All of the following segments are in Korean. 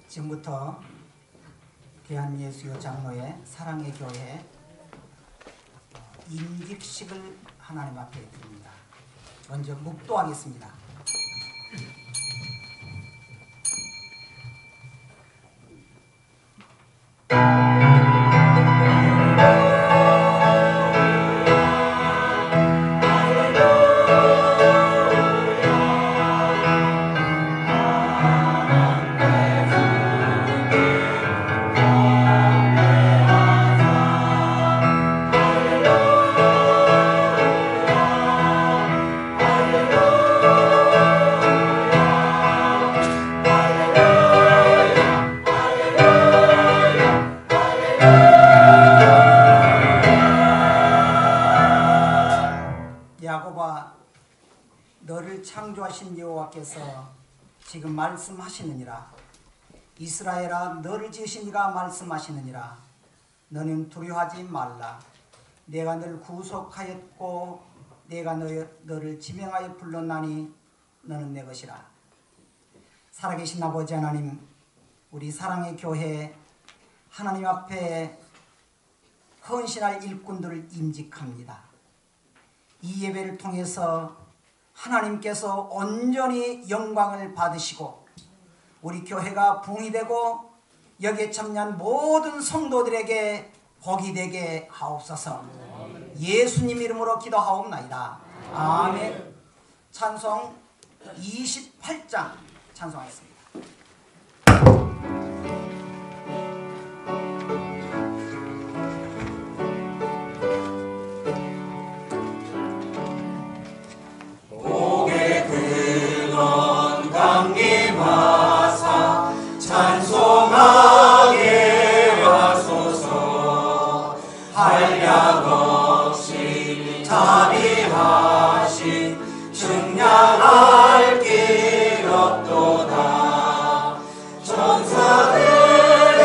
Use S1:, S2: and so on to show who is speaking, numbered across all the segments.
S1: 지금부터 대한예수교 장로의 사랑의 교회 임직식을 하나님 앞에 드립니다. 먼저 묵도하겠습니다. 너를 창조하신 여호와께서 지금 말씀하시느니라. 이스라엘아, 너를 지으신 이가 말씀하시느니라. 너는 두려워하지 말라. 내가 너를 구속하였고 내가 너를 지명하여 불렀나니 너는 내 것이라. 살아계신 아버지 하나님, 우리 사랑의 교회 하나님 앞에 헌신할 일꾼들을 임직합니다. 이 예배를 통해서 하나님께서 온전히 영광을 받으시고 우리 교회가 붕이 되고 여기에 참여한 모든 성도들에게 복이 되게 하옵소서. 예수님 이름으로 기도하옵나이다. 아멘. 찬송 28장 찬송하겠습니다.
S2: 찬송하게 하소서. 한량 없이 자비하신 측량할 길 없도다. 천사들의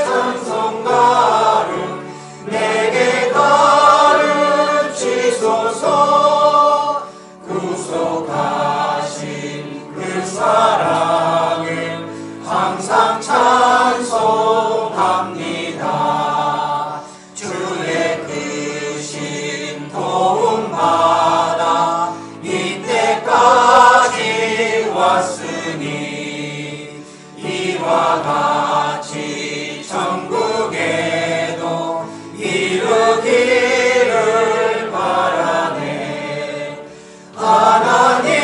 S2: 찬송가를 내게 가르치소서. 구속하신 그 사랑을 항상 찬송합니다. 주의 크신 도움 받아 이때까지 왔으니 이와 같이 천국에도 이르기를 바라네. 하나님의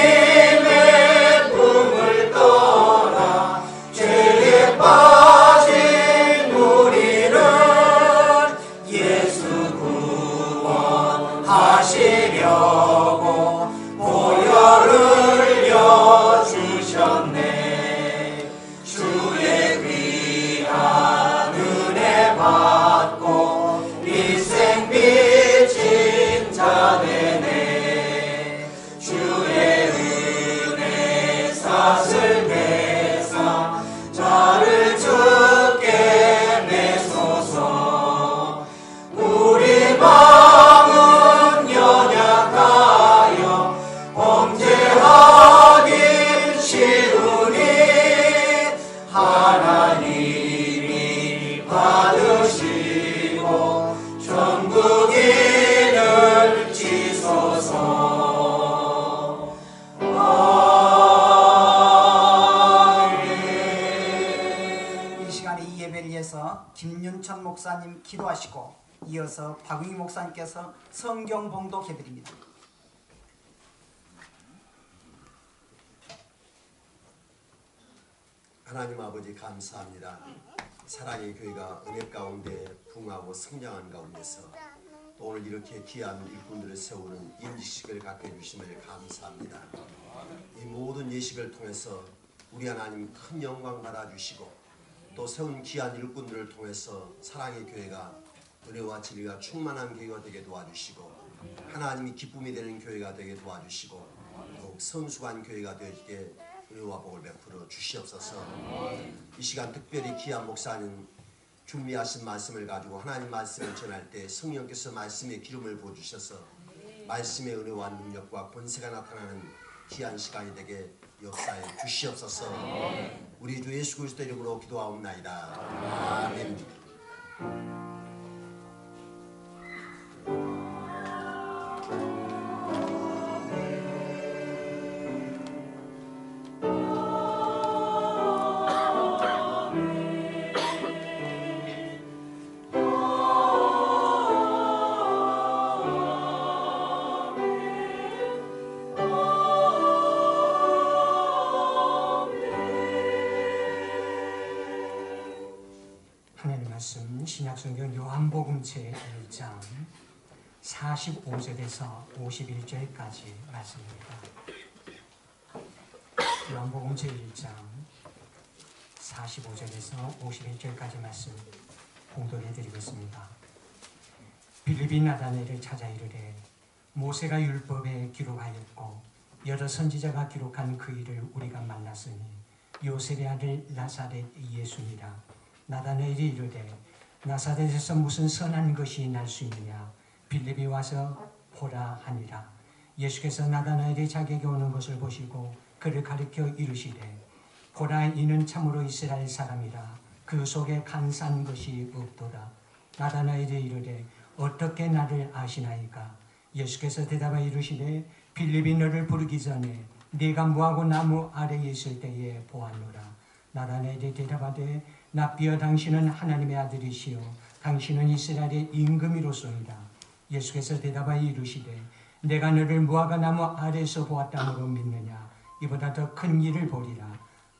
S2: 품을 떠나 죄에 빠진 우리를 예수 구원하시려고 보혈을 여주셨네. 주의 귀한 은혜 받고 일생 빚진 자 되네. 주의 은혜 사슬 내사 나를 주께 내소서. 우리 마음은 연약하여 범죄하기 쉬우니 하나님이 받으시고 천국인을 지소서.
S1: 이 예배를 위해서 김윤천 목사님 기도하시고 이어서 박웅희 목사님께서 성경 봉독해드립니다.
S3: 하나님 아버지 감사합니다. 사랑의 교회가 은혜 가운데 붕하고 성장한 가운데서 또 오늘 이렇게 귀한 일꾼들을 세우는 임직식을 갖게 해주심을 감사합니다. 이 모든 예식을 통해서 우리 하나님 큰 영광 받아주시고 또 세운 귀한 일꾼들을 통해서 사랑의 교회가 은혜와 진리가 충만한 교회가 되게 도와주시고 하나님이 기쁨이 되는 교회가 되게 도와주시고 더욱 성숙한 교회가 되게 은혜와 복을 베풀어 주시옵소서. 이 시간 특별히 귀한 목사님 준비하신 말씀을 가지고 하나님 말씀을 전할 때 성령께서 말씀에 기름을 부어주셔서 말씀의 은혜와 능력과 권세가 나타나는 귀한 시간이 되게 역사해 주시옵소서. 우리 주 예수 그리스도 이름으로 기도하옵나이다. 아멘.
S4: 하나님 말씀 신약성경 요한복음 제1장 45절에서 51절까지 말씀입니다. 요한복음 제1장 45절에서 51절까지 말씀 봉독해 드리겠습니다. 빌립이 나다나엘을 찾아 이르되 모세가 율법에 기록하였고 여러 선지자가 기록한 그 일을 우리가 만났으니 요셉의 아들 나사렛 예수니라. 나다나엘이 이르되 나사렛에서 무슨 선한 것이 날 수 있느냐. 빌립이 와서 보라 하니라. 예수께서 나다나엘이 자기에게 오는 것을 보시고 그를 가리켜 이르시되 보라 이는 참으로 이스라엘 사람이라. 그 속에 간사한 것이 없도다. 나다나엘이 이르되 어떻게 나를 아시나이까. 예수께서 대답하여 이르시되 빌립이 너를 부르기 전에 네가 무화과 나무 아래에 있을 때에 보았노라. 나다나엘이 대답하되 납비여 당신은 하나님의 아들이시요 당신은 이스라엘의 임금이로소이다. 예수께서 대답하여 이르시되 내가 너를 무화과 나무 아래에서 보았다므로 믿느냐. 이보다 더 큰 일을 보리라.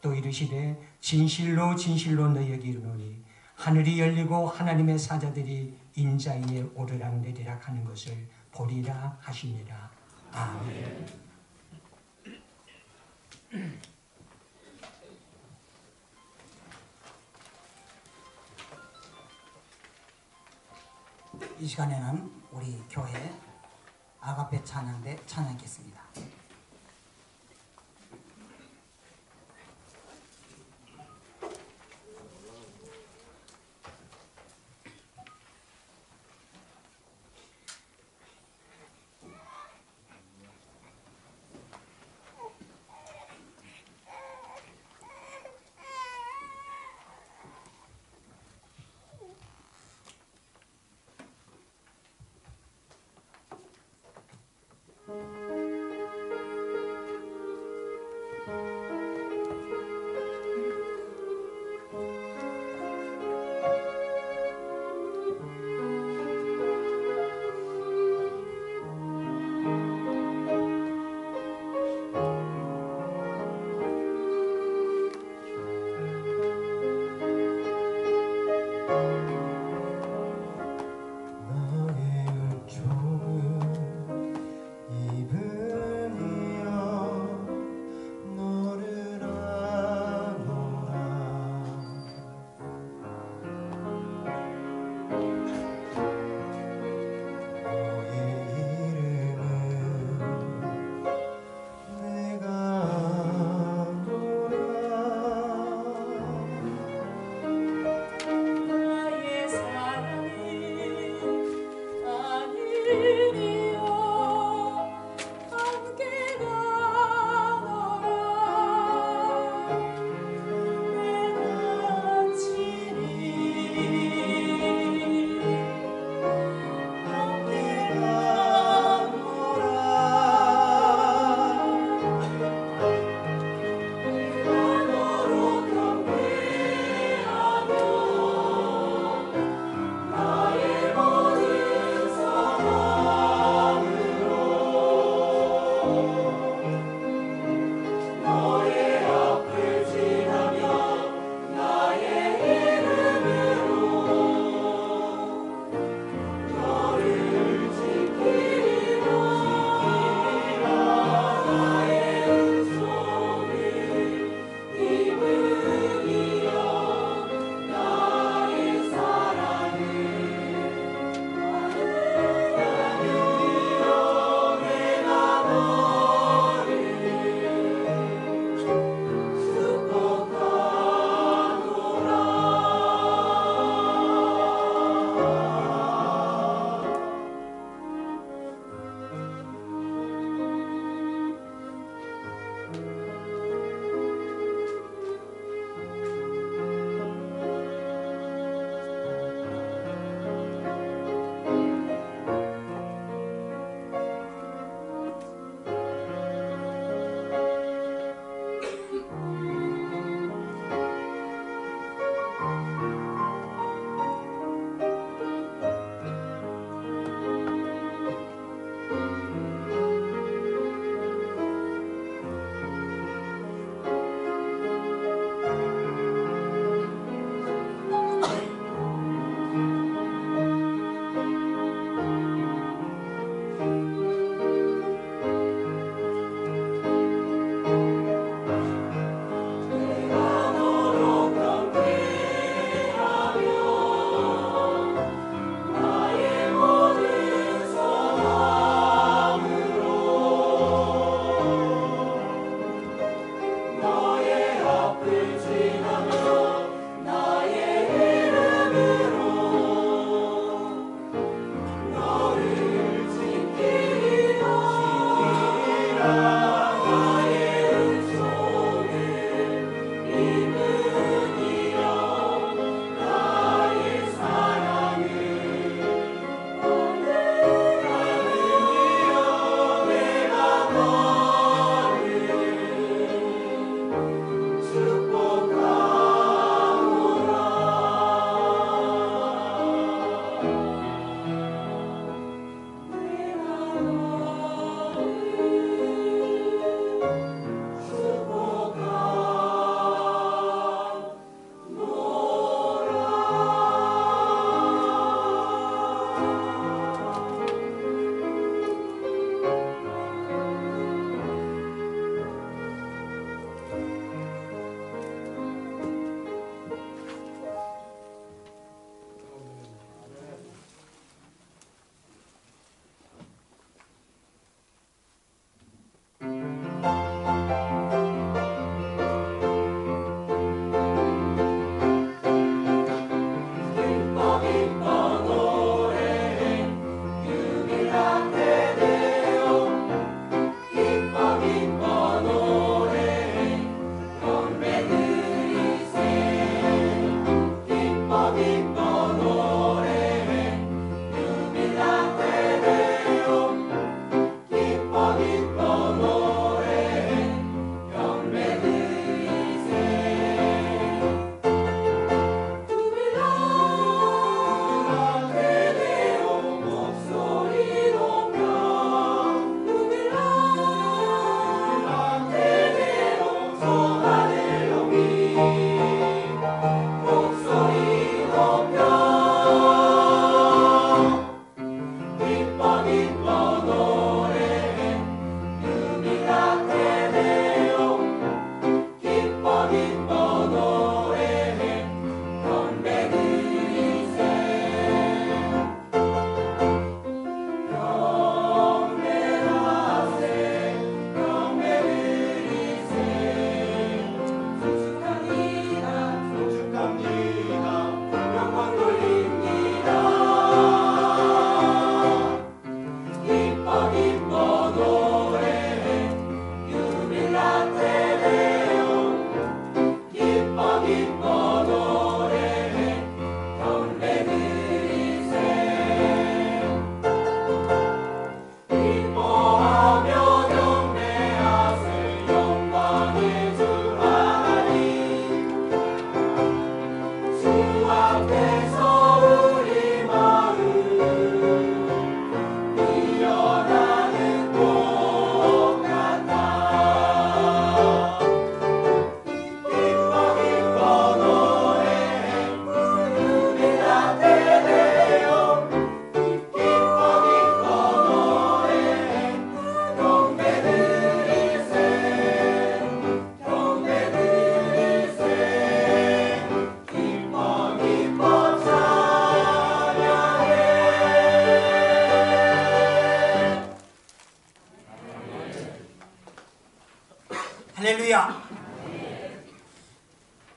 S4: 또 이르시되 진실로 진실로 너희에게 이르노니 하늘이 열리고 하나님의 사자들이 인자위에 오르락내리락 하는 것을 보리라 하시니라. 아멘.
S1: 이 시간에는 우리 교회 아가페 찬양대 찬양하겠습니다.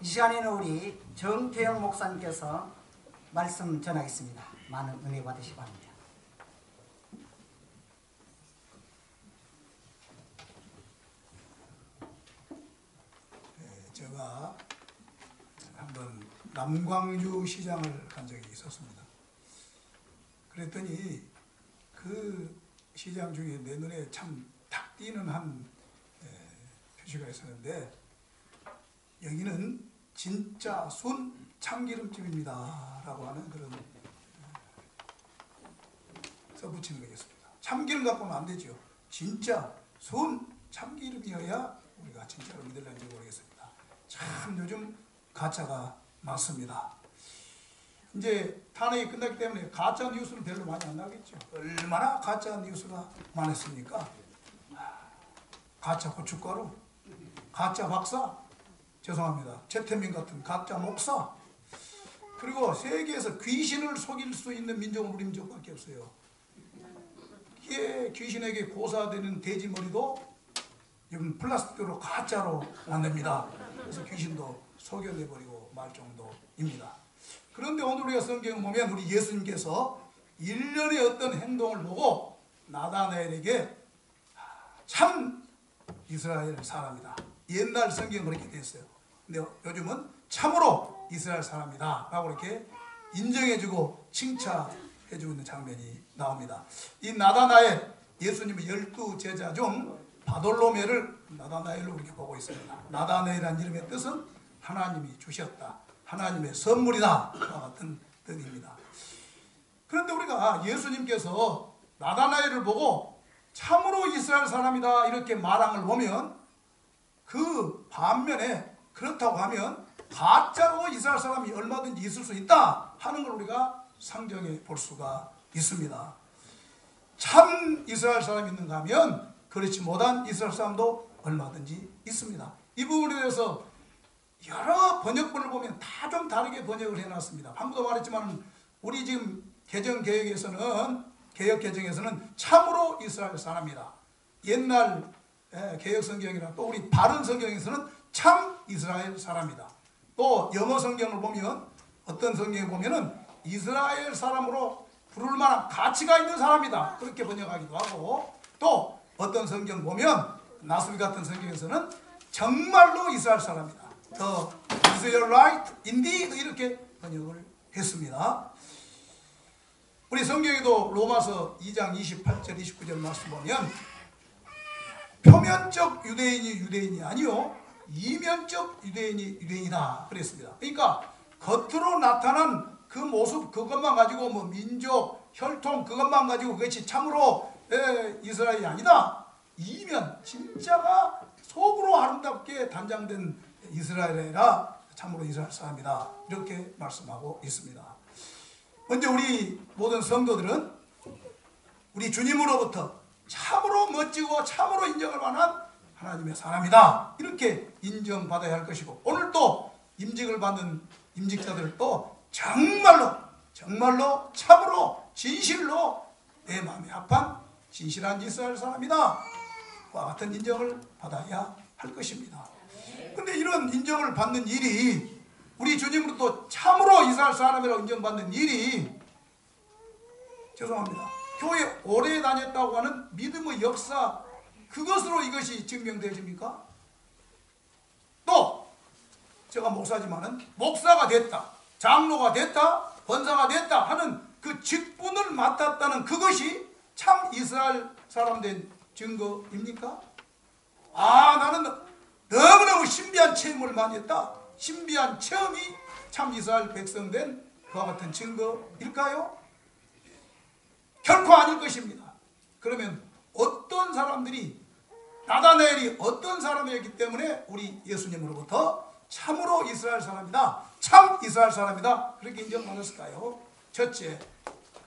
S1: 이 시간에는 우리 정태영 목사님께서 말씀 전하겠습니다. 많은 은혜 받으시기 바랍니다.
S5: 제가 한번 남광주 시장을 간 적이 있었습니다. 그랬더니 그 시장 중에 내 눈에 참 탁 띄는 한 표시가 있었는데, 여기는 진짜 순 참기름집입니다 라고 하는 그런 써붙이는 게 있습니다. 참기름 갖고는 안 되죠. 진짜 순 참기름이어야 우리가 진짜로 믿을는지 모르겠습니다. 참 요즘 가짜가 많습니다. 이제 탄핵이 끝났기 때문에 가짜 뉴스는 별로 많이 안 나겠죠. 얼마나 가짜 뉴스가 많았습니까? 가짜 고춧가루, 가짜 박사, 죄송합니다, 최태민 같은 가짜 목사, 그리고 세계에서 귀신을 속일 수 있는 민족은 우리 민족밖에 없어요. 이게 귀신에게 고사되는 돼지머리도 지금 플라스틱으로 가짜로 만듭니다. 그래서 귀신도 속여내버리고 말 정도입니다. 그런데 오늘 우리가 성경을 보면 우리 예수님께서 일련의 어떤 행동을 보고 나다나엘에게 참 이스라엘 사람이다, 옛날 성경은 그렇게 됐어요. 근데 요즘은 참으로 이스라엘 사람이다 라고 이렇게 인정해주고 칭찬해주고 있는 장면이 나옵니다. 이 나다나엘, 예수님의 12제자 중 바돌로메를 나다나엘로 이렇게 보고 있습니다. 나다나엘이라는 이름의 뜻은 하나님이 주셨다, 하나님의 선물이다 와 같은 뜻입니다. 그런데 우리가 예수님께서 나다나엘을 보고 참으로 이스라엘 사람이다 이렇게 말한 걸 보면, 그 반면에 그렇다고 하면 가짜로 이스라엘 사람이 얼마든지 있을 수 있다 하는 걸 우리가 상정해 볼 수가 있습니다. 참 이스라엘 사람이 있는가 하면 그렇지 못한 이스라엘 사람도 얼마든지 있습니다. 이 부분에 대해서 여러 번역본을 보면 다 좀 다르게 번역을 해놨습니다. 방금도 말했지만 우리 지금 개정 개혁에서는, 개혁 개정에서는 참으로 이스라엘 사람이다. 옛날 개혁 성경이나 또 우리 바른 성경에서는 참 이스라엘 사람이다. 또 영어 성경을 보면, 어떤 성경에 보면은 이스라엘 사람으로 부를 만한 가치가 있는 사람이다 그렇게 번역하기도 하고, 또 어떤 성경 보면 나스비 같은 성경에서는 정말로 이스라엘 사람이다, The Israelite indeed 이렇게 번역을 했습니다. 우리 성경에도 로마서 2장 28절 29절 말씀 보면 표면적 유대인이 유대인이 아니요 이면적 유대인이 유대인이다 그랬습니다. 그러니까 겉으로 나타난 그 모습 그것만 가지고 뭐 민족, 혈통 그것만 가지고 그것이 참으로 이스라엘이 아니다. 이면 진짜가 속으로 아름답게 단장된 이스라엘이라 참으로 이스라엘 사람이다 이렇게 말씀하고 있습니다. 먼저 우리 모든 성도들은 우리 주님으로부터 참으로 멋지고 참으로 인정할 만한 하나님의 사람이다 이렇게 인정받아야 할 것이고, 오늘 또 임직을 받는 임직자들도 정말로 참으로 진실로 내 마음에 합한 진실한 이스라엘 사람이다 와 같은 인정을 받아야 할 것입니다. 그런데 이런 인정을 받는 일이, 우리 주님으로부터 참으로 이스라엘 사람이라고 인정받는 일이, 죄송합니다, 교회 오래 다녔다고 하는 믿음의 역사 그것으로 이것이 증명되십니까? 또 제가 목사지만은 목사가 됐다, 장로가 됐다, 권사가 됐다 하는 그 직분을 맡았다는 그것이 참 이스라엘 사람 된 증거입니까? 나는 너무너무 신비한 체험을 많이 했다, 신비한 체험이 참 이스라엘 백성 된 그와 같은 증거일까요? 결코 아닐 것입니다. 그러면 어떤 사람들이, 나다나엘이 어떤 사람이었기 때문에 우리 예수님으로부터 참으로 이스라엘 사람이다, 참 이스라엘 사람이다 그렇게 인정받았을까요? 첫째,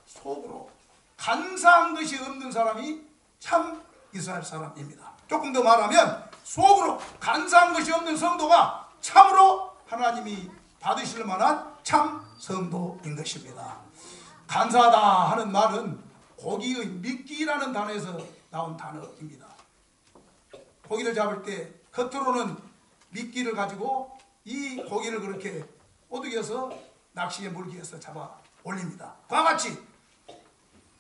S5: 속으로 간사한 것이 없는 사람이 참 이스라엘 사람입니다. 조금 더 말하면 속으로 간사한 것이 없는 성도가 참으로 하나님이 받으실 만한 참 성도인 것입니다. 간사하다 하는 말은 고기의 미끼라는 단어에서 나온 단어입니다. 고기를 잡을 때 겉으로는 미끼를 가지고 이 고기를 그렇게 오두겨서 낚시에 물기 위해서 잡아 올립니다. 그와 같이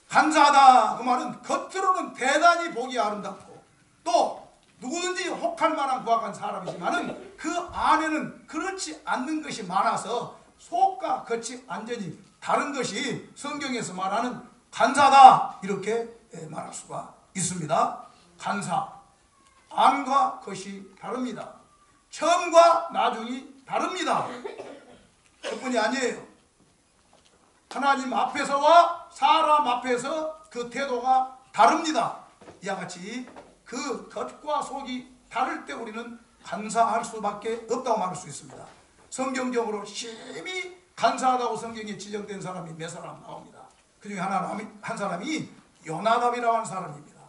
S5: 간사하다 그 말은 겉으로는 대단히 보기 아름답고 또 누구든지 혹할 만한 부악한 사람이지만은 그 안에는 그렇지 않는 것이 많아서 속과 겉이 완전히 다른 것이 성경에서 말하는 간사다 이렇게 말할 수가 있습니다. 간사, 안과 겉이 다릅니다. 처음과 나중이 다릅니다. 그뿐이 아니에요. 하나님 앞에서와 사람 앞에서 그 태도가 다릅니다. 이와 같이 그 겉과 속이 다를 때 우리는 간사할 수밖에 없다고 말할 수 있습니다. 성경적으로 심히 간사하다고 성경에 지정된 사람이 몇 사람 나옵니다. 그 중에 한 사람이 요나답이라고 하는 사람입니다.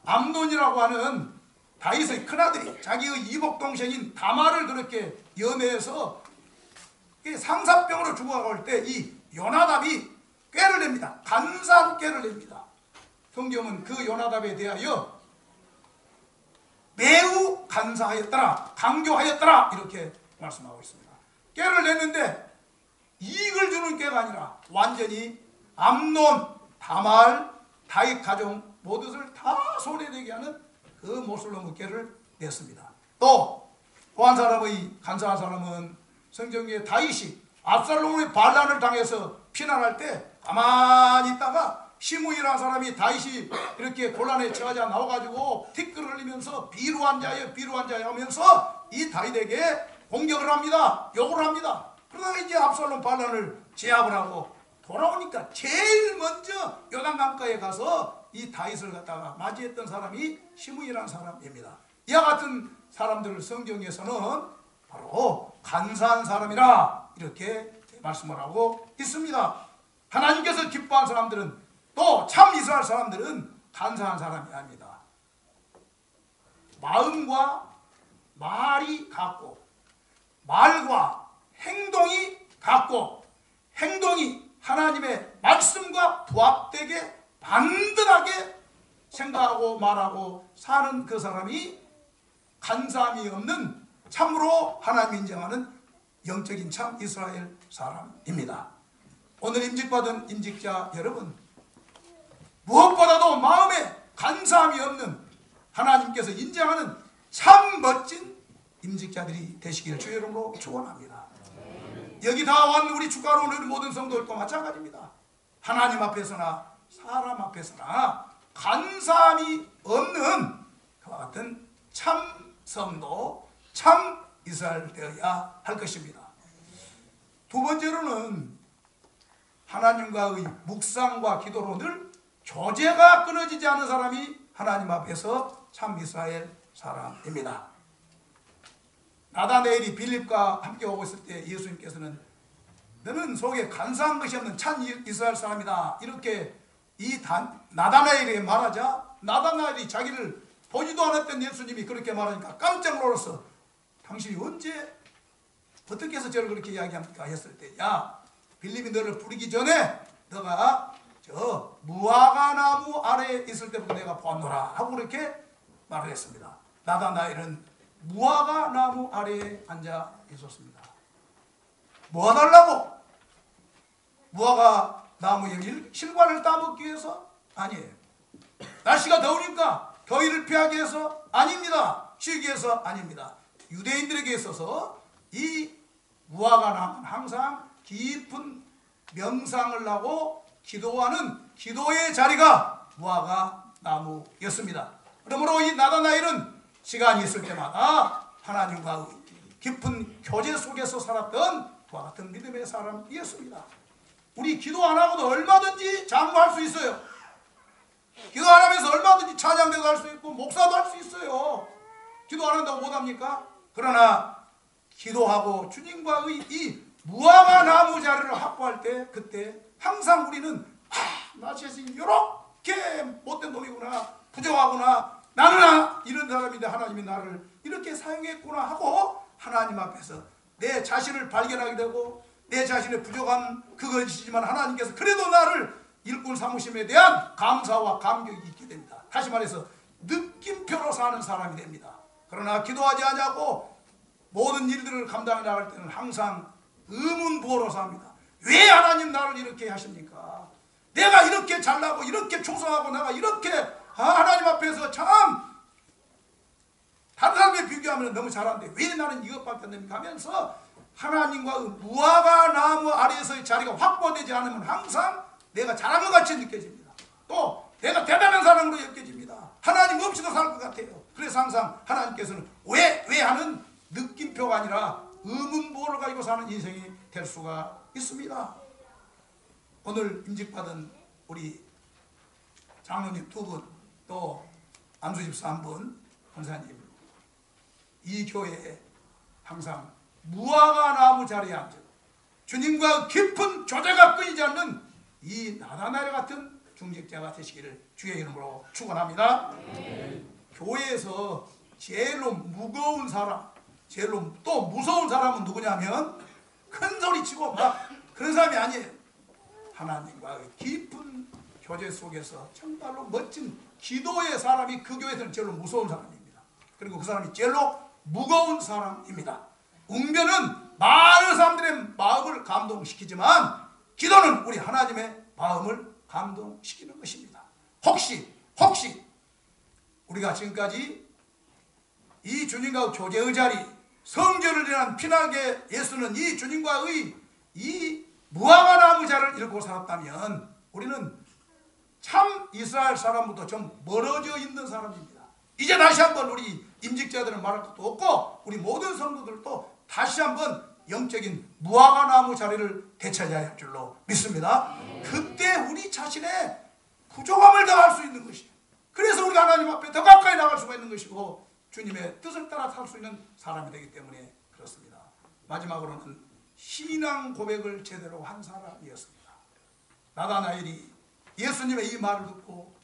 S5: 암논이라고 하는 다윗의 큰아들이 자기의 이복동생인 다말을 그렇게 연애해서 상사병으로 죽어갈 때 이 요나답이 꾀를 냅니다. 간사한 꾀를 냅니다. 성경은 그 요나답에 대하여 매우 간사하였더라, 강교하였더라 이렇게 말씀하고 있습니다. 꾀를 냈는데 이익을 주는 꾀가 아니라 완전히 암논, 다말, 다윗 가족 모두를 다 손해되게 하는 그 모슬롬의 꾀를 냈습니다. 또 한 사람의 간사한 사람은 성경에 다윗이 압살롬의 반란을 당해서 피난할 때 가만히 있다가 시므이라는 사람이 다윗이 이렇게 곤란에 처하자 나와가지고 티끌을 흘리면서 비루한 자여 비루한 자여 하면서 이 다윗에게 공격을 합니다. 욕을 합니다. 그러다가 이제 압살롬 반란을 제압을 하고 돌아오니까 제일 먼저 요단강가에 가서 이 다윗을 갖다가 맞이했던 사람이 시므이라는 사람입니다. 이와 같은 사람들을 성경에서는 바로 간사한 사람이라 이렇게 말씀을 하고 있습니다. 하나님께서 기뻐한 사람들은 또 참 이스라엘 사람들은 간사한 사람이 아닙니다. 마음과 말이 같고 말과 행동이 같고 행동이 하나님의 말씀과 부합되게 반듯하게 생각하고 말하고 사는 그 사람이 간사함이 없는 참으로 하나님 인정하는 영적인 참 이스라엘 사람입니다. 오늘 임직받은 임직자 여러분, 무엇보다도 마음에 간사함이 없는 하나님께서 인정하는 참 멋진 임직자들이 되시기를 주의 이름으로 축원합니다. 여기 다 온 우리 축가로 오는 모든 성도들도 마찬가지입니다. 하나님 앞에서나 사람 앞에서나 간사함이 없는 그와 같은 참 성도, 참 이스라엘 되어야 할 것입니다. 두 번째로는 하나님과의 묵상과 기도로 늘 교제가 끊어지지 않는 사람이 하나님 앞에서 참 이스라엘 사람입니다. 나다네엘이 빌립과 함께 오고 있을 때 예수님께서는 너는 속에 간사한 것이 없는 참 이스라엘 사람이다 이렇게 나다나엘에게 말하자 나다나엘이 자기를 보지도 않았던 예수님이 그렇게 말하니까 깜짝 놀랐어. 당신이 언제 어떻게 해서 저를 그렇게 이야기합니까 했을 때 야 빌립이 너를 부르기 전에 너가 저 무화과 나무 아래에 있을 때부터 내가 보았노라 하고 그렇게 말을 했습니다. 나다나엘은 무화과 나무 아래에 앉아 있었습니다. 뭐 하달라고? 무화과 나무에 실과를 따먹기 위해서? 아니에요. 날씨가 더우니까 더위를 피하기 위해서? 아닙니다. 쉬기 위해서? 아닙니다. 유대인들에게 있어서 이 무화과 나무는 항상 깊은 명상을 하고 기도하는 기도의 자리가 무화과 나무였습니다. 그러므로 이 나다나엘은 시간이 있을 때마다 하나님과 깊은 교제 속에서 살았던 그와 같은 믿음의 사람이었습니다. 우리 기도 안 하고도 얼마든지 장구할 수 있어요. 기도 안 하면서 얼마든지 찬양대도 할 수 있고 목사도 할 수 있어요. 기도 안 한다고 못합니까? 그러나 기도하고 주님과의 이 무화과 나무 자리를 확보할 때 그때 항상 우리는 나 자신이 이렇게 못된 놈이구나 부족하구나 나는 이런 사람인데 하나님이 나를 이렇게 사용했구나 하고 하나님 앞에서 내 자신을 발견하게 되고 내 자신의 부족한 그것이지만 하나님께서 그래도 나를 일꾼 삼으심에 대한 감사와 감격이 있게 됩니다. 다시 말해서 느낌표로 사는 사람이 됩니다. 그러나 기도하지 않냐고 모든 일들을 감당해 나갈 때는 항상 의문부호로서 합니다. 왜 하나님 나를 이렇게 하십니까? 내가 이렇게 잘나고 이렇게 충성하고 내가 이렇게 하나님 앞에서 참 다른 사람에 비교하면 너무 잘하는데 왜 나는 이것밖에 안 됩니까? 하면서 하나님과 무화과 나무 아래에서의 자리가 확보되지 않으면 항상 내가 잘한 것 같이 느껴집니다. 또 내가 대단한 사람으로 여겨집니다. 하나님 없이도 살 것 같아요. 그래서 항상 하나님께서는 왜 하는 느낌표가 아니라 의문부호를 가지고 사는 인생이 될 수가 있습니다. 오늘 임직받은 우리 장로님 2분, 또 안수집사 1분, 권사님, 이 교회에 항상 무화과 나무 자리에 앉아 주님과 깊은 교제가 끊이지 않는 이 나다나엘 같은 중직자가 되시기를 주의 이름으로 축원합니다. 교회에서 제일로 무거운 사람, 제일로 또 무서운 사람은 누구냐면 큰 소리 치고 막 그런 사람이 아니에요. 하나님과 깊은 교제 속에서 정말로 멋진 기도의 사람이 그 교회에서는 제일로 무서운 사람입니다. 그리고 그 사람이 제일로 무거운 사람입니다. 웅변은 많은 사람들의 마음을 감동시키지만 기도는 우리 하나님의 마음을 감동시키는 것입니다. 혹시 우리가 지금까지 이 주님과 교제의 자리, 성전을 위한 피나게 예수는 이 주님과의 이 무화과 나무 자를 읽고 살았다면 우리는 참 이스라엘 사람부터 좀 멀어져 있는 사람입니다. 이제 다시 한번 우리 임직자들은 말할 것도 없고 우리 모든 성도들도 다시 한번 영적인 무화과 나무 자리를 되찾아야 할 줄로 믿습니다. 그때 우리 자신의 부족함을 더할 수 있는 것이에요. 그래서 우리가 하나님 앞에 더 가까이 나갈 수가 있는 것이고 주님의 뜻을 따라 살 수 있는 사람이 되기 때문에 그렇습니다. 마지막으로는 신앙 고백을 제대로 한 사람이었습니다. 나다나엘이 예수님의 이 말을 듣고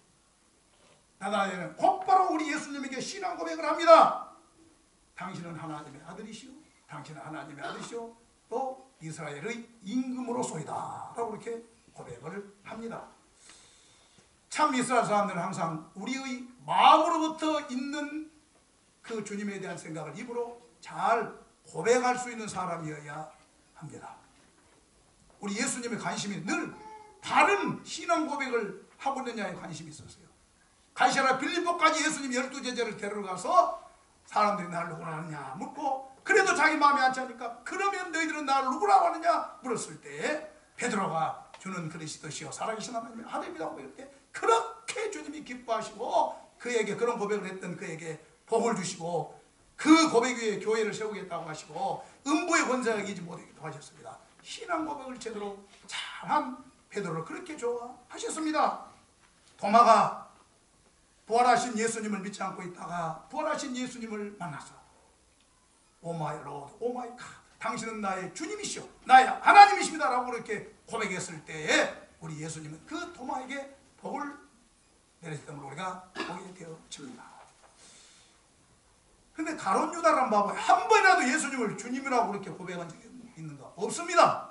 S5: 나다나엘은 곧바로 우리 예수님에게 신앙 고백을 합니다. 당신은 하나님의 아들이시오. 당신은 하나님의 아들이시오. 또 이스라엘의 임금으로소이다 라고 이렇게 고백을 합니다. 참 이스라엘 사람들은 항상 우리의 마음으로부터 있는 그 주님에 대한 생각을 입으로 잘 고백할 수 있는 사람이어야 합니다. 우리 예수님의 관심이 늘 다른 신앙 고백을 하고 있느냐에 관심이 있었어요. 가이사랴 빌립보까지 예수님 12제자를 데려가서 사람들이 나를 누구라 하느냐 묻고 그래도 자기 마음에 안 차니까 그러면 너희들은 나를 누구라고 하느냐 물었을 때 베드로가 주는 그리스도시요 살아계신 하나님의 아들이라고 고백할 때 그렇게 주님이 기뻐하시고 그에게 그런 고백을 했던 그에게 복을 주시고 그 고백 위에 교회를 세우겠다고 하시고 음부의 권세가 이기지 못하기도 하셨습니다. 신앙 고백을 제대로 잘한 베드로를 그렇게 좋아하셨습니다. 도마가 부활하신 예수님을 믿지 않고 있다가 부활하신 예수님을 만나서 오 마이 로드, 오 마이 갓, 당신은 나의 주님이시오, 나의 하나님이십니다 라고 그렇게 고백했을 때에 우리 예수님은 그 도마에게 복을 내리셨던 걸 우리가 보게 되어집니다. 근데 가룟 유다라는 바보에 한 번이라도 예수님을 주님이라고 그렇게 고백한 적이 있는가? 없습니다.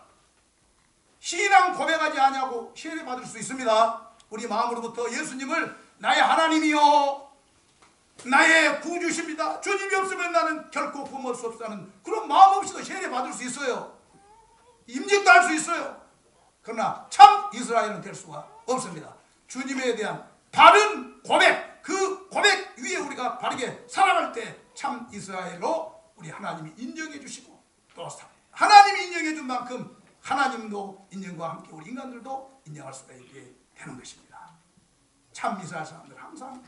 S5: 신앙 고백하지 아니하고 세례 받을 수 있습니다. 우리 마음으로부터 예수님을 나의 하나님이요 나의 구주십니다. 주님이 없으면 나는 결코 구원할 수 없다는 그런 마음 없이도 세례 받을 수 있어요. 임직도 할 수 있어요. 그러나 참 이스라엘은 될 수가 없습니다. 주님에 대한 바른 고백, 그 고백 위에 우리가 바르게 살아갈 때 참 이스라엘로 우리 하나님이 인정해 주시고 또 하나님이 인정해 준 만큼 하나님도 인정과 함께 우리 인간들도 인정할 수가 있게 되는 것입니다. 참 이스라엘 사람들 항상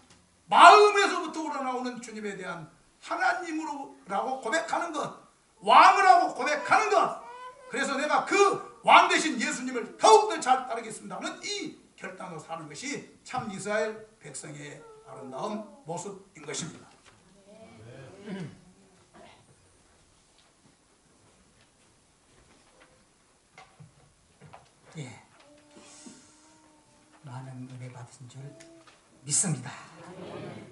S5: 마음에서부터 우러나오는 주님에 대한 하나님으로라고 고백하는 것, 왕이라고 고백하는 것, 그래서 내가 그 왕 대신 예수님을 더욱더 잘 따르겠습니다 하는 이 결단으로 사는 것이 참 이스라엘 백성의 아름다운 모습인 것입니다.
S1: 예, 많은 은혜 받으신 줄 믿습니다.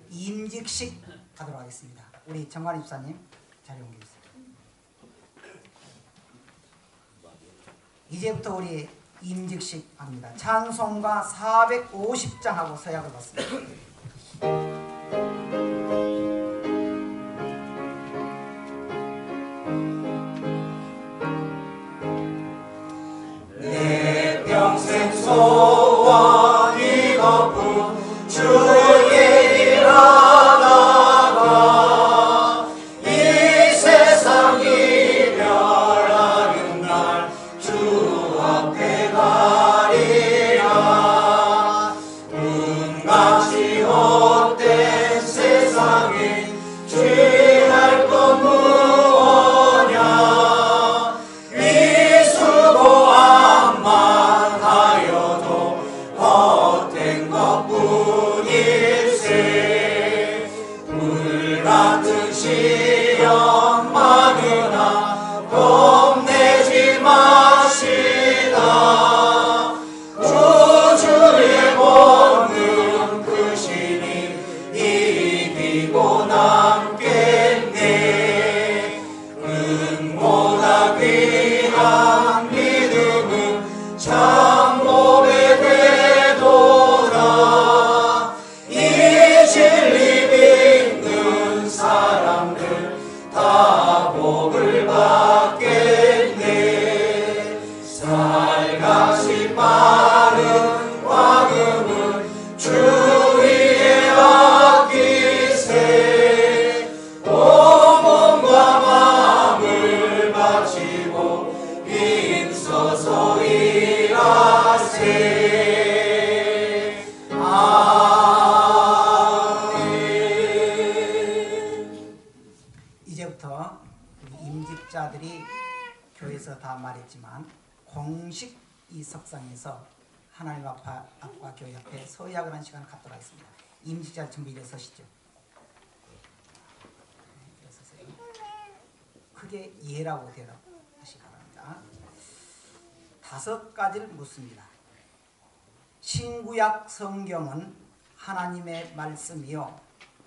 S1: 임직식 하도록 하겠습니다. 우리 정관 입사님 자리 옮기겠습니다. 이제부터 우리 임직식 합니다. 찬송가 450장하고 서약을 받습니다.
S2: 평생 소원 이것뿐 주의 일하다가 이 세상 이별하는 날 주 앞에 가리라. 꿈같이 헛된 세상에 취할 것 무엇냐. 이 수고함만 하여도 헛된 것뿐일세. 불같은 시험 많으나 겁내지 마시다. 우주의 본능 크시니 이기고 남겠네. 은보다 귀한 믿음은 참 복의 되도다. 이 진리 믿는 사람들 다 복을 받겠네. 살같이 빠른 화금은 주 위에 아끼세. 온 몸과 마음을 바치고 힘써서 일하세. 아멘.
S1: 이제부터 우리 임직자들이 교회에서 다 말했지만 공식 이 석상에서 하나님 앞과 교회 앞에 서약을 한 시간을 갖도록 하겠습니다. 임직자 전부 일어서시죠. 일어서세요. 크게 예라고 대답하시기 바랍니다. 5가지를 묻습니다. 신구약 성경은 하나님의 말씀이요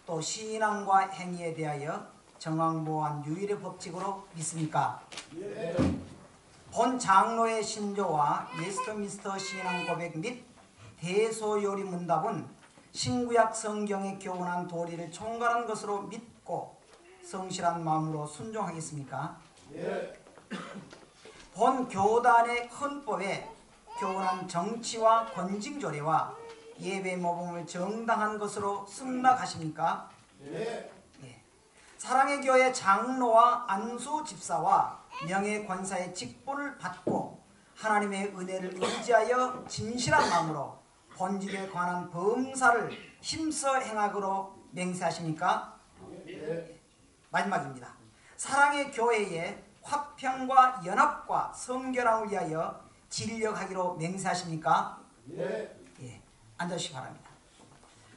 S1: 또 신앙과 행위에 대하여 정황보한 유일의 법칙으로 믿습니까? 본 장로의 신조와 웨스트민스터 신앙 고백 및 대소요리 문답은 신구약 성경에 교훈한 도리를 총괄한 것으로 믿고 성실한 마음으로 순종하겠습니까? 본 교단의 헌법에 교훈한 정치와 권징조례와 예배 모범을 정당한 것으로 승낙하십니까? 예. 사랑의 교회 장로와 안수 집사와 명예 권사의 직분을 받고 하나님의 은혜를 의지하여 진실한 마음으로 본직에 관한 범사를 힘써 행하기로 맹세하십니까? 마지막입니다. 사랑의 교회의 화평과 연합과 성결함을 위하여 진력하기로 맹세하십니까? 예. 앉으시기 바랍니다.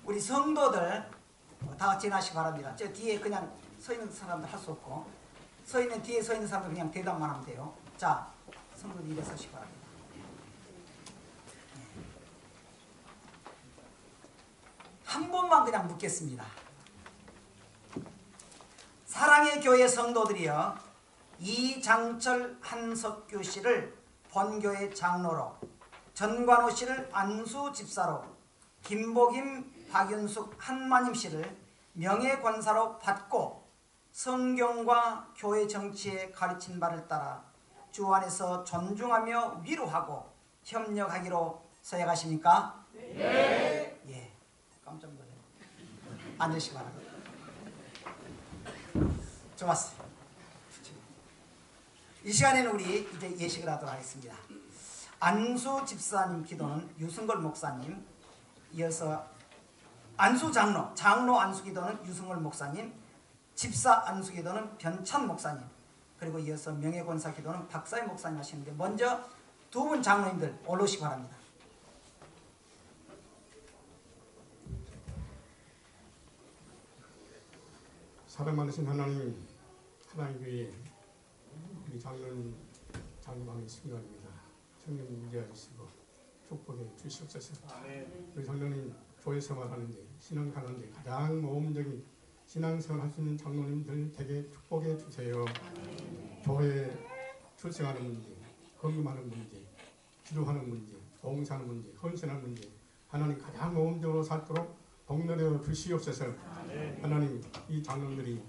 S1: 우리 성도들 다 같이 일어나시기 바랍니다. 저 뒤에 그냥 서 있는 사람들 할 수 없고 뒤에 서 있는 사람들 그냥 대답만 하면 돼요. 자, 성도들 일어서시기 바랍니다. 한 번만 그냥 묻겠습니다. 사랑의 교회 성도들이여, 이장철 한석규 씨를 본교회 장로로, 전관호 씨를 안수 집사로, 김복임 박윤숙 한마님 씨를 명예권사로 받고 성경과 교회 정치에 가르친 바를 따라 주 안에서 존중하며 위로하고 협력하기로 서약하십니까? 네. 예. 깜짝 놀라요. 앉으시기 바랍니다. 좋았어요. 이 시간에는 우리 이제 예식을 하도록 하겠습니다. 안수 집사님 기도는 유승걸 목사님, 이어서 안수 장로 안수 기도는 유승걸 목사님, 집사 안수 기도는 변찬 목사님, 그리고 이어서 명예권사 기도는 박사희 목사님 하시는데, 먼저 두 분 장로님들 올라오시기 바랍니다.
S6: 사랑 많으신 하나님 교회 우리 장로님 장로방의 승관입니다. 성령 인도해 주시고 축복해 주시옵소서. 우리 장로님 교회 생활하는데, 신앙 가는데 가장 모범적인 신앙생활 할 수 있는 장로님들 되게 축복해 주세요. 교회 출생하는 문제, 헌금하는 문제, 기도하는 문제, 봉사하는 문제, 헌신하는 문제, 하나님 가장 모범적으로 살도록 동료되어 주시옵소서. 하나님, 이 장로들이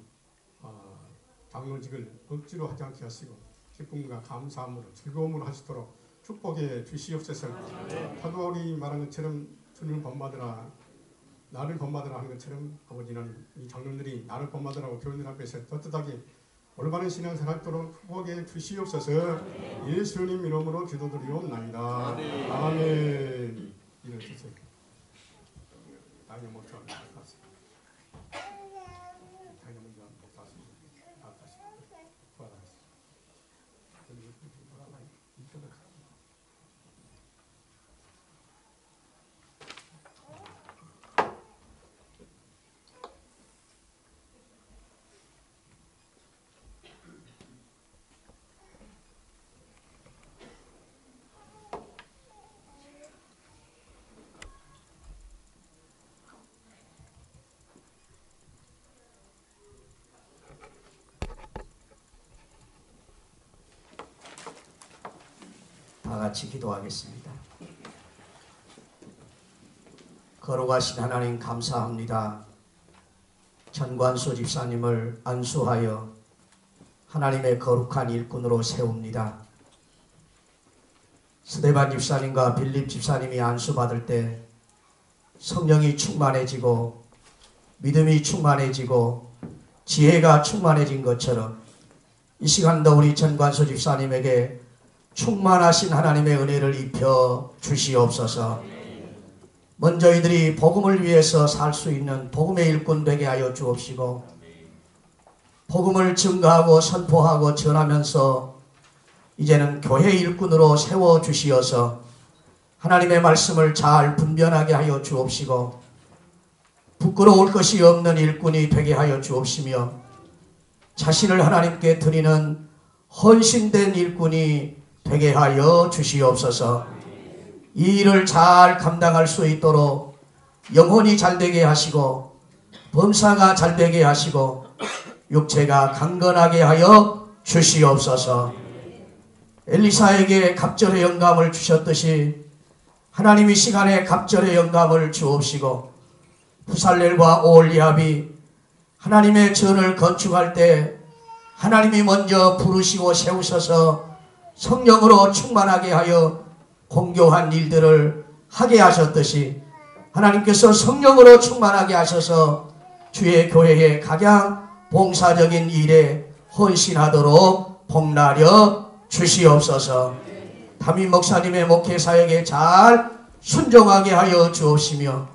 S6: 장로직을 억지로 하지 않게 하시고 기쁨과 감사함으로 즐거움으로 하시도록 축복해 주시옵소서. 사도바울이 말한 것처럼 주를 본받으라 나를 본받으라 하는 것처럼 아버지는 이 장로들이 나를 본받으라고 교인들 앞에서 떳떳하게 올바른 신앙생활 하도록 축복해 주시옵소서. 예수님 이름으로 기도드리옵나이다. 아멘. 일어서세요. 당연 목사 나왔어요. 당연 목사 나왔어요. 돌아가셨어요.
S2: 다 같이 기도하겠습니다. 거룩하신 하나님 감사합니다. 전관수 집사님을 안수하여 하나님의 거룩한 일꾼으로 세웁니다. 스데반 집사님과 빌립 집사님이 안수받을 때 성령이 충만해지고 믿음이 충만해지고 지혜가 충만해진 것처럼 이 시간도 우리 전관수 집사님에게 충만하신 하나님의 은혜를 입혀 주시옵소서. 먼저 이들이 복음을 위해서 살 수 있는 복음의 일꾼 되게 하여 주옵시고 복음을 증거하고 선포하고 전하면서 이제는 교회 일꾼으로 세워 주시어서 하나님의 말씀을 잘 분별하게 하여 주옵시고 부끄러울 것이 없는 일꾼이 되게 하여 주옵시며 자신을 하나님께 드리는 헌신된 일꾼이 되게 하여 주시옵소서. 이 일을 잘 감당할 수 있도록 영혼이 잘되게 하시고 범사가 잘되게 하시고 육체가 강건하게 하여 주시옵소서. 엘리사에게 갑절의 영감을 주셨듯이 하나님 이 시간에 갑절의 영감을 주옵시고 부살렐과 오홀리압이 하나님의 전을 건축할 때 하나님이 먼저 부르시고 세우셔서 성령으로 충만하게 하여 공교한 일들을 하게 하셨듯이 하나님께서 성령으로 충만하게 하셔서 주의 교회에 가장 봉사적인 일에 헌신하도록 복나려 주시옵소서. 담임 목사님의 목회사역에 잘 순종하게 하여 주옵시며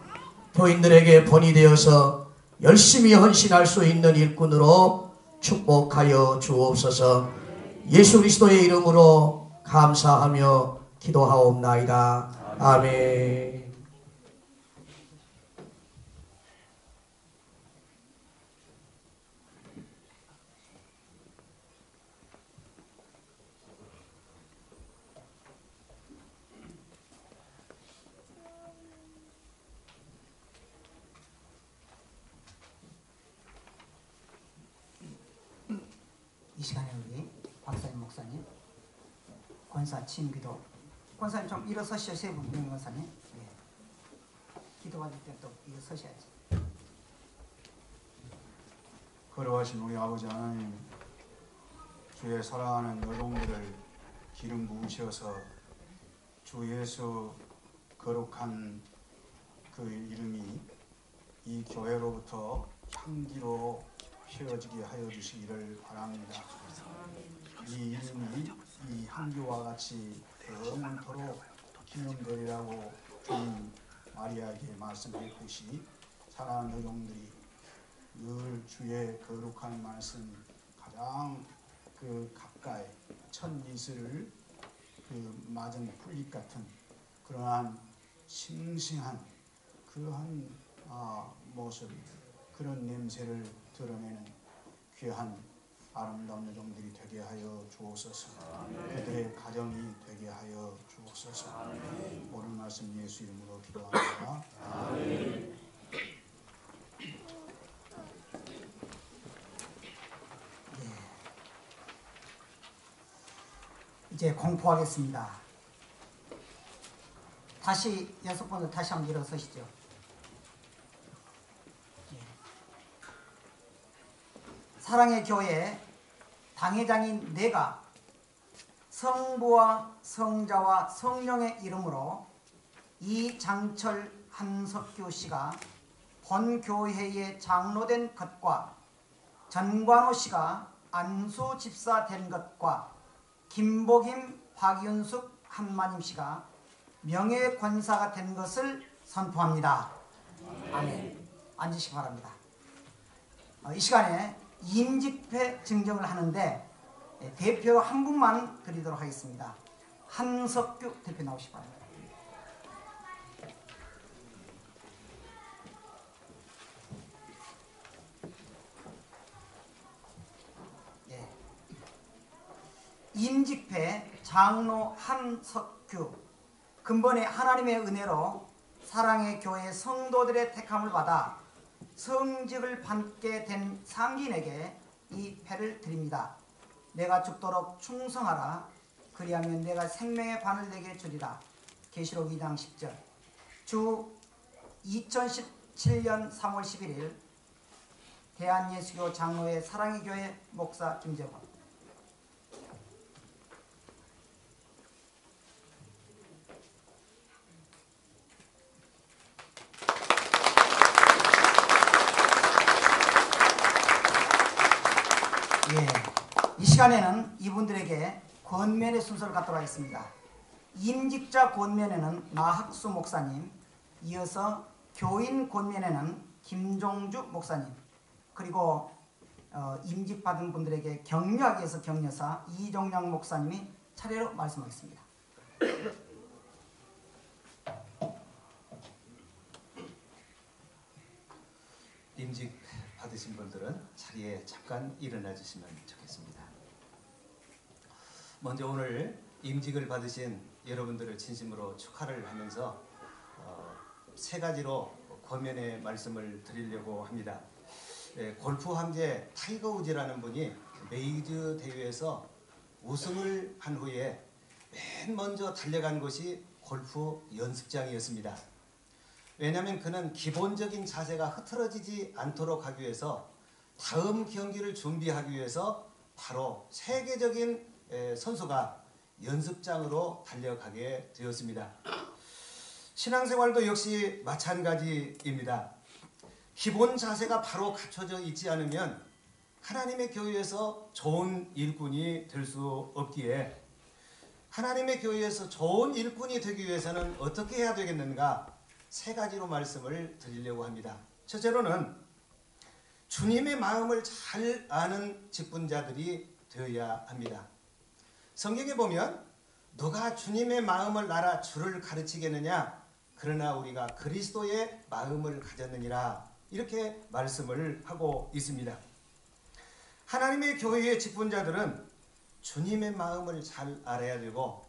S2: 교인들에게 본이 되어서 열심히 헌신할 수 있는 일꾼으로 축복하여 주옵소서. 예수 그리스도의 이름으로 감사하며 기도하옵나이다. 아멘.
S1: 이 시간에 우리 박사님 목사님 권사 친기도 권사님 좀 일어서시오. 세 분 권사님. 예. 기도받을 때 또 일어서셔야지.
S7: 거룩하신 우리 아버지 하나님, 주의 사랑하는 노동들을 기름 부으셔서 주 예수 거룩한 그 이름이 이 교회로부터 향기로 피어지게 하여 주시기를 바랍니다. 이 이름이 이 향기와 같이 영원토록 기념되리라고 주님 마리아에게 말씀했듯이 사랑하는 여종들이 늘 주의 거룩한 말씀 가장 그 가까이 첫 이슬을 그 맞은 풀잎 같은 그러한 싱싱한 그러한 모습, 그런 냄새를 드러내는 귀한 아름다운 여종들이 되게 하여 주옵소서. 그들의 가정이 되게 하여 주옵소서. 오늘 말씀 예수 이름으로 기도합니다. 아멘.
S1: 이제 공포하겠습니다. 다시 6번을 다시 한번 일어서시죠. 사랑의 교회 당회장인 내가 성부와 성자와 성령의 이름으로 이장철 한석규 씨가 본 교회에 장로된 것과 전관호 씨가 안수 집사 된 것과 김복임, 박윤숙, 한마님 씨가 명예권사가 된 것을 선포합니다. 아멘. 앉으시기 바랍니다. 이 시간에 임직패 증정을 하는데 대표 한 분만 드리도록 하겠습니다. 한석규 대표 나오시기 바랍니다. 임직패 장로 한석규, 근본에 하나님의 은혜로 사랑의 교회 성도들의 택함을 받아 성직을 받게 된 상인에게 이 패를 드립니다. 내가 죽도록 충성하라. 그리하면 내가 생명의 관을 내게 주리라. 계시록 2장 10절. 주 2017년 3월 11일 대한예수교 장로회 사랑의 교회 목사 김재원. 이 시간에는 이분들에게 권면의 순서를 갖도록 하겠습니다. 임직자 권면에는 나학수 목사님, 이어서 교인 권면에는 김종주 목사님, 그리고 임직받은 분들에게 격려하기 위해서 격려사 이종량 목사님이 차례로 말씀하겠습니다.
S8: 임직 받으신 분들은 자리에 잠깐 일어나 주시면 좋겠습니다. 먼저 오늘 임직을 받으신 여러분들을 진심으로 축하를 하면서 세 가지로 권면의 말씀을 드리려고 합니다. 골프 황제 타이거 우즈라는 분이 메이저 대회에서 우승을 한 후에 맨 먼저 달려간 곳이 골프 연습장이었습니다. 왜냐하면 그는 기본적인 자세가 흐트러지지 않도록 하기 위해서 다음 경기를 준비하기 위해서 바로 세계적인 선수가 연습장으로 달려가게 되었습니다. 신앙생활도 역시 마찬가지입니다. 기본 자세가 바로 갖춰져 있지 않으면 하나님의 교회에서 좋은 일꾼이 될 수 없기에 하나님의 교회에서 좋은 일꾼이 되기 위해서는 어떻게 해야 되겠는가? 세 가지로 말씀을 드리려고 합니다. 첫째로는 주님의 마음을 잘 아는 직분자들이 되어야 합니다. 성경에 보면 너가 주님의 마음을 알아 주를 가르치겠느냐? 그러나 우리가 그리스도의 마음을 가졌느니라. 이렇게 말씀을 하고 있습니다. 하나님의 교회의 직분자들은 주님의 마음을 잘 알아야 되고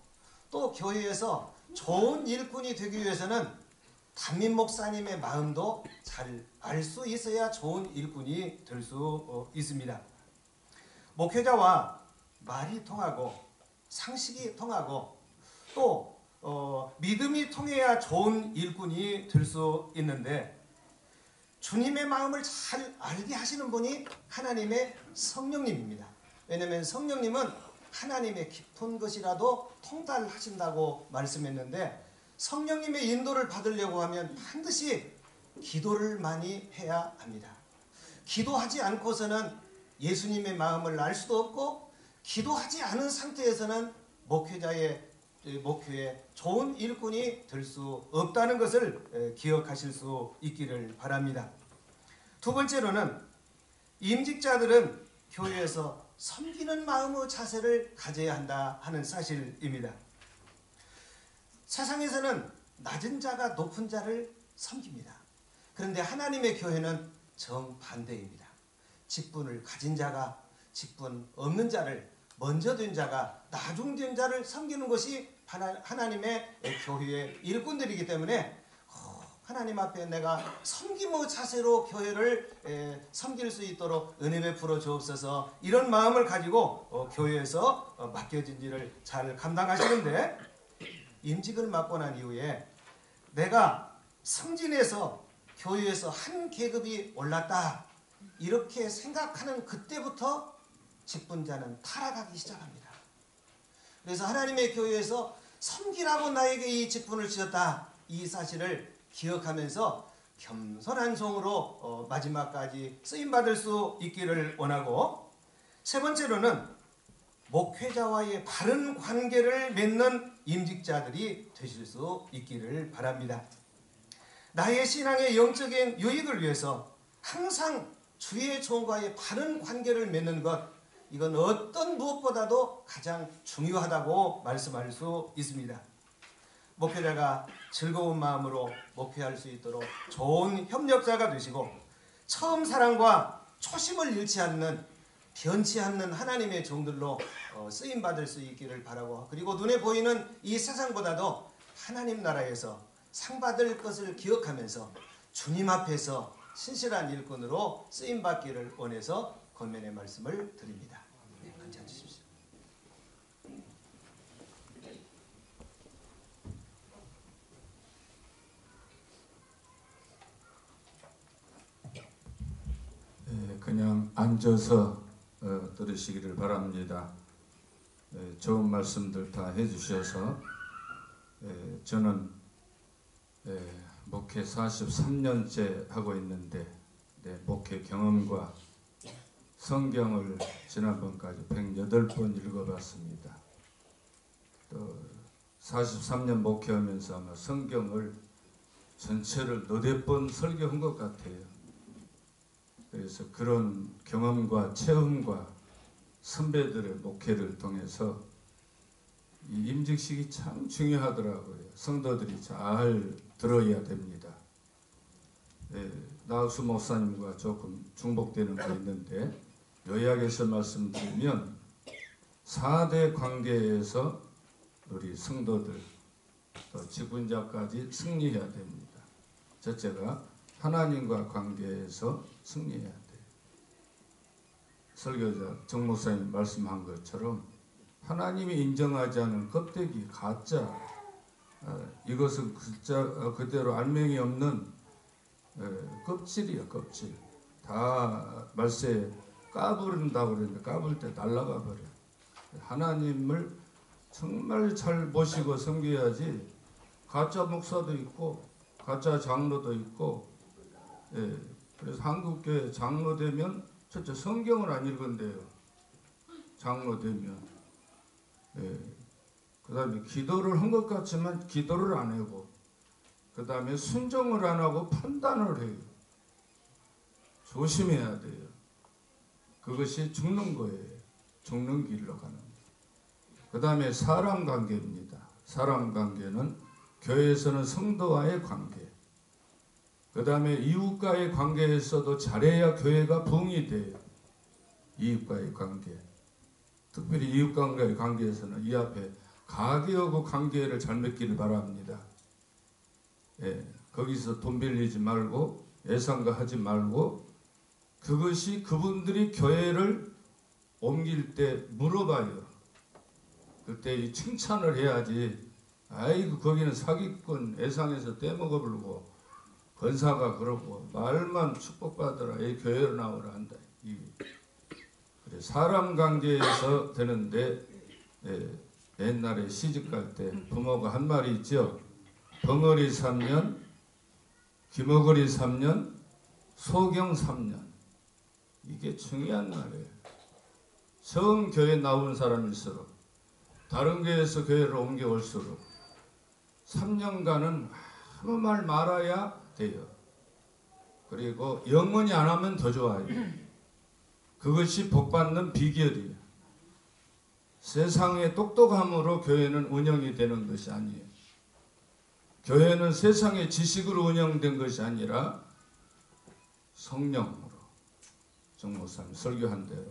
S8: 또 교회에서 좋은 일꾼이 되기 위해서는 담임 목사님의 마음도 잘 알 수 있어야 좋은 일꾼이 될 수 있습니다. 목회자와 말이 통하고 상식이 통하고 또 믿음이 통해야 좋은 일꾼이 될 수 있는데 주님의 마음을 잘 알게 하시는 분이 하나님의 성령님입니다. 왜냐하면 성령님은 하나님의 깊은 것이라도 통달하신다고 말씀했는데 성령님의 인도를 받으려고 하면 반드시 기도를 많이 해야 합니다. 기도하지 않고서는 예수님의 마음을 알 수도 없고 기도하지 않은 상태에서는 목회의 좋은 일꾼이 될 수 없다는 것을 기억하실 수 있기를 바랍니다. 두 번째로는 임직자들은 교회에서 섬기는 마음의 자세를 가져야 한다 하는 사실입니다. 세상에서는 낮은 자가 높은 자를 섬깁니다. 그런데 하나님의 교회는 정반대입니다. 직분을 가진 자가 직분 없는 자를 먼저 된 자가 나중된 자를 섬기는 것이 하나님의 교회의 일꾼들이기 때문에 하나님 앞에 내가 섬김의 자세로 교회를 섬길 수 있도록 은혜 베풀어 주옵소서 이런 마음을 가지고 교회에서 맡겨진 일을 잘 감당하시는데 임직을 맡고 난 이후에 내가 승진해서 교회에서 한 계급이 올랐다 이렇게 생각하는 그때부터 직분자는 타락하기 시작합니다. 그래서 하나님의 교회에서 섬기라고 나에게 이 직분을 주셨다, 이 사실을 기억하면서 겸손한 종으로 마지막까지 쓰임받을 수 있기를 원하고, 세 번째로는 목회자와의 바른 관계를 맺는 임직자들이 되실 수 있기를 바랍니다. 나의 신앙의 영적인 유익을 위해서 항상 주의 종과의 바른 관계를 맺는 것, 이건 어떤 무엇보다도 가장 중요하다고 말씀할 수 있습니다. 목회자가 즐거운 마음으로 목회할 수 있도록 좋은 협력자가 되시고, 처음 사랑과 초심을 잃지 않는, 변치 않는 하나님의 종들로 쓰임받을 수 있기를 바라고, 그리고 눈에 보이는 이 세상보다도 하나님 나라에서 상 받을 것을 기억하면서 주님 앞에서 신실한 일꾼으로 쓰임받기를 원해서 권면의 말씀을 드립니다. 네, 앉아주십시오.
S9: 그냥 앉아서 들으시기를 바랍니다. 좋은 말씀들 다 해주셔서 저는 목회 43년째 하고 있는데 목회 경험과 성경을 지난번까지 108번 읽어봤습니다. 또 43년 목회하면서 아마 성경을 전체를 4번 설교한 것 같아요. 그래서 그런 경험과 체험과 선배들의 목회를 통해서 이 임직식이 참 중요하더라고요. 성도들이 잘 들어야 됩니다. 나우수 목사님과 조금 중복되는 게 있는데, 요약해서 말씀드리면 4대 관계에서 우리 성도들 또 직분자까지 승리해야 됩니다. 첫째가 하나님과 관계에서 승리해야 돼요. 설교자 정 목사님 말씀한 것처럼 하나님이 인정하지 않은 껍데기, 가짜, 이것은 그대로 알맹이 없는 껍질이야, 껍질. 다 말세에 까부른다고 그러는데 까불 때 날아가 버려. 하나님을 정말 잘 모시고 섬겨야지. 가짜 목사도 있고 가짜 장로도 있고, 그래서 한국교회 장로 되면 첫째 성경을 안 읽은대요. 장로 되면. 그 다음에 기도를 한 것 같지만 기도를 안 하고, 그 다음에 순종을 안 하고 판단을 해요. 조심해야 돼요. 그것이 죽는 거예요. 죽는 길로 가는 거예요. 그 다음에 사람 관계입니다. 사람 관계는 교회에서는 성도와의 관계, 그 다음에 이웃과의 관계에서도 잘해야 교회가 부흥이 돼요. 이웃과의 관계, 특별히 이웃과의 관계에서는 이 앞에 가게하고 관계를 잘 맺기를 바랍니다. 거기서 돈 빌리지 말고 애상가 하지 말고, 그것이 그분들이 교회를 옮길 때 물어봐요. 그때 이 칭찬을 해야지. 아이고 거기는 사기꾼 애상에서 떼먹어버리고 권사가 그러고 말만 축복받으라, 이 교회로 나오라 한다. 그래, 사람 관계에서 되는데, 옛날에 시집갈 때 부모가 한 말이 있죠. 벙어리 3년, 기머거리 3년, 소경 3년. 이게 중요한 말이에요. 처음 교회 나온 사람일수록, 다른 교회에서 교회를 옮겨올수록 3년간은 아무 말 말아야 돼요. 그리고 영원히 안 하면 더 좋아요. 그것이 복받는 비결이에요. 세상의 똑똑함으로 교회는 운영이 되는 것이 아니에요. 교회는 세상의 지식으로 운영된 것이 아니라 성령으로, 정 목사님 설교한 대로,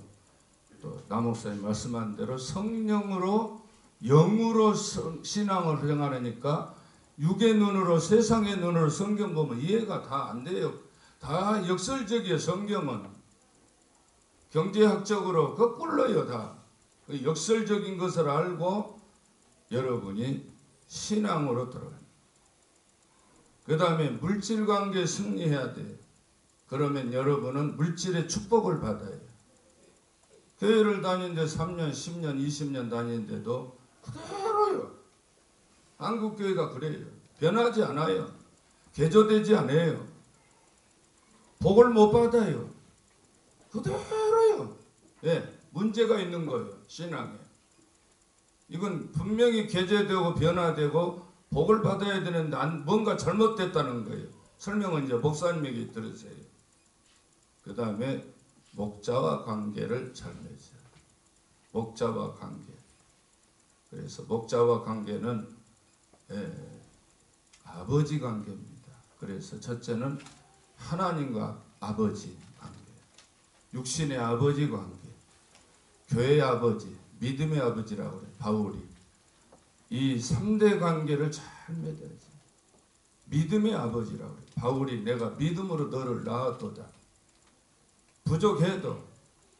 S9: 또 남 목사님 말씀한 대로 성령으로, 영으로 신앙을 행하려니까 육의 눈으로, 세상의 눈으로 성경 보면 이해가 다 안 돼요. 다 역설적이에요. 성경은 경제학적으로 거꾸로요. 다 역설적인 것을 알고 여러분이 신앙으로 들어가요. 그 다음에 물질관계 승리해야 돼요. 그러면 여러분은 물질의 축복을 받아요. 교회를 다니는데 3년, 10년, 20년 다니는데도 그대로요. 한국교회가 그래요. 변하지 않아요. 개조되지 않아요. 복을 못 받아요. 그대로요. 예, 문제가 있는 거예요. 신앙에. 이건 분명히 개조되고 변화되고 복을 받아야 되는데 뭔가 잘못됐다는 거예요. 설명은 이제 목사님에게 들으세요. 그 다음에 목자와 관계를 잘 맺어요. 목자와 관계. 그래서 목자와 관계는 아버지 관계입니다. 그래서 첫째는 하나님과 아버지 관계, 육신의 아버지 관계, 교회의 아버지, 믿음의 아버지라고 그래요. 바울이 이 3대 관계를 잘 맺어야지. 믿음의 아버지라고 그래요. 바울이 내가 믿음으로 너를 낳았도다. 부족해도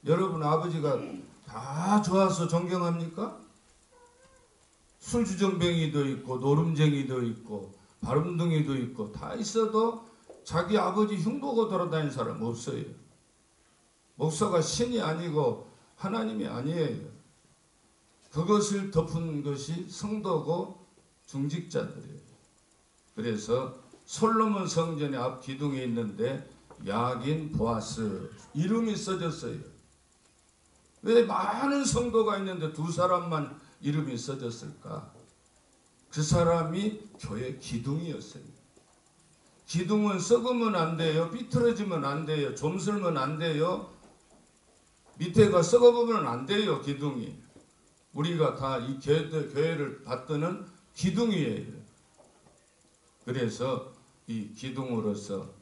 S9: 여러분 아버지가 다 좋아서 존경합니까? 술주정뱅이도 있고 노름쟁이도 있고 바름둥이도 있고 다 있어도 자기 아버지 흉보고 돌아다니는 사람 없어요. 목사가 신이 아니고 하나님이 아니에요. 그것을 덮은 것이 성도고 중직자들이에요. 그래서 솔로몬 성전의 앞 기둥에 있는데 야긴 보아스 이름이 써졌어요. 왜 많은 성도가 있는데 두 사람만 이름이 써졌을까? 그 사람이 교회 기둥이었어요. 기둥은 썩으면 안 돼요. 삐뚤어지면 안 돼요. 좀슬면 안 돼요. 밑에가 썩어보면 안 돼요. 기둥이. 우리가 다 이 교회를 받드는 기둥이에요. 그래서 이 기둥으로서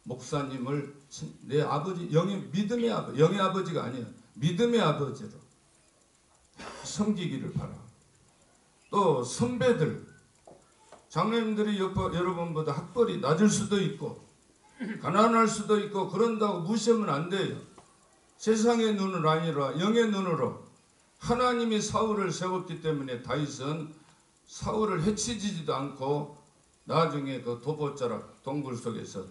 S9: 목사님을 내 아버지, 믿음의 아버지, 영의 아버지가 아니에요. 믿음의 아버지로 섬기기를 바라고. 또 선배들, 장로님들이 여러분보다 학벌이 낮을 수도 있고 가난할 수도 있고 그런다고 무시하면 안 돼요. 세상의 눈은 아니라 영의 눈으로 하나님이 사울을 세웠기 때문에 다윗은 사울을 해치지도 않고 나중에 그 도포자락 동굴 속에서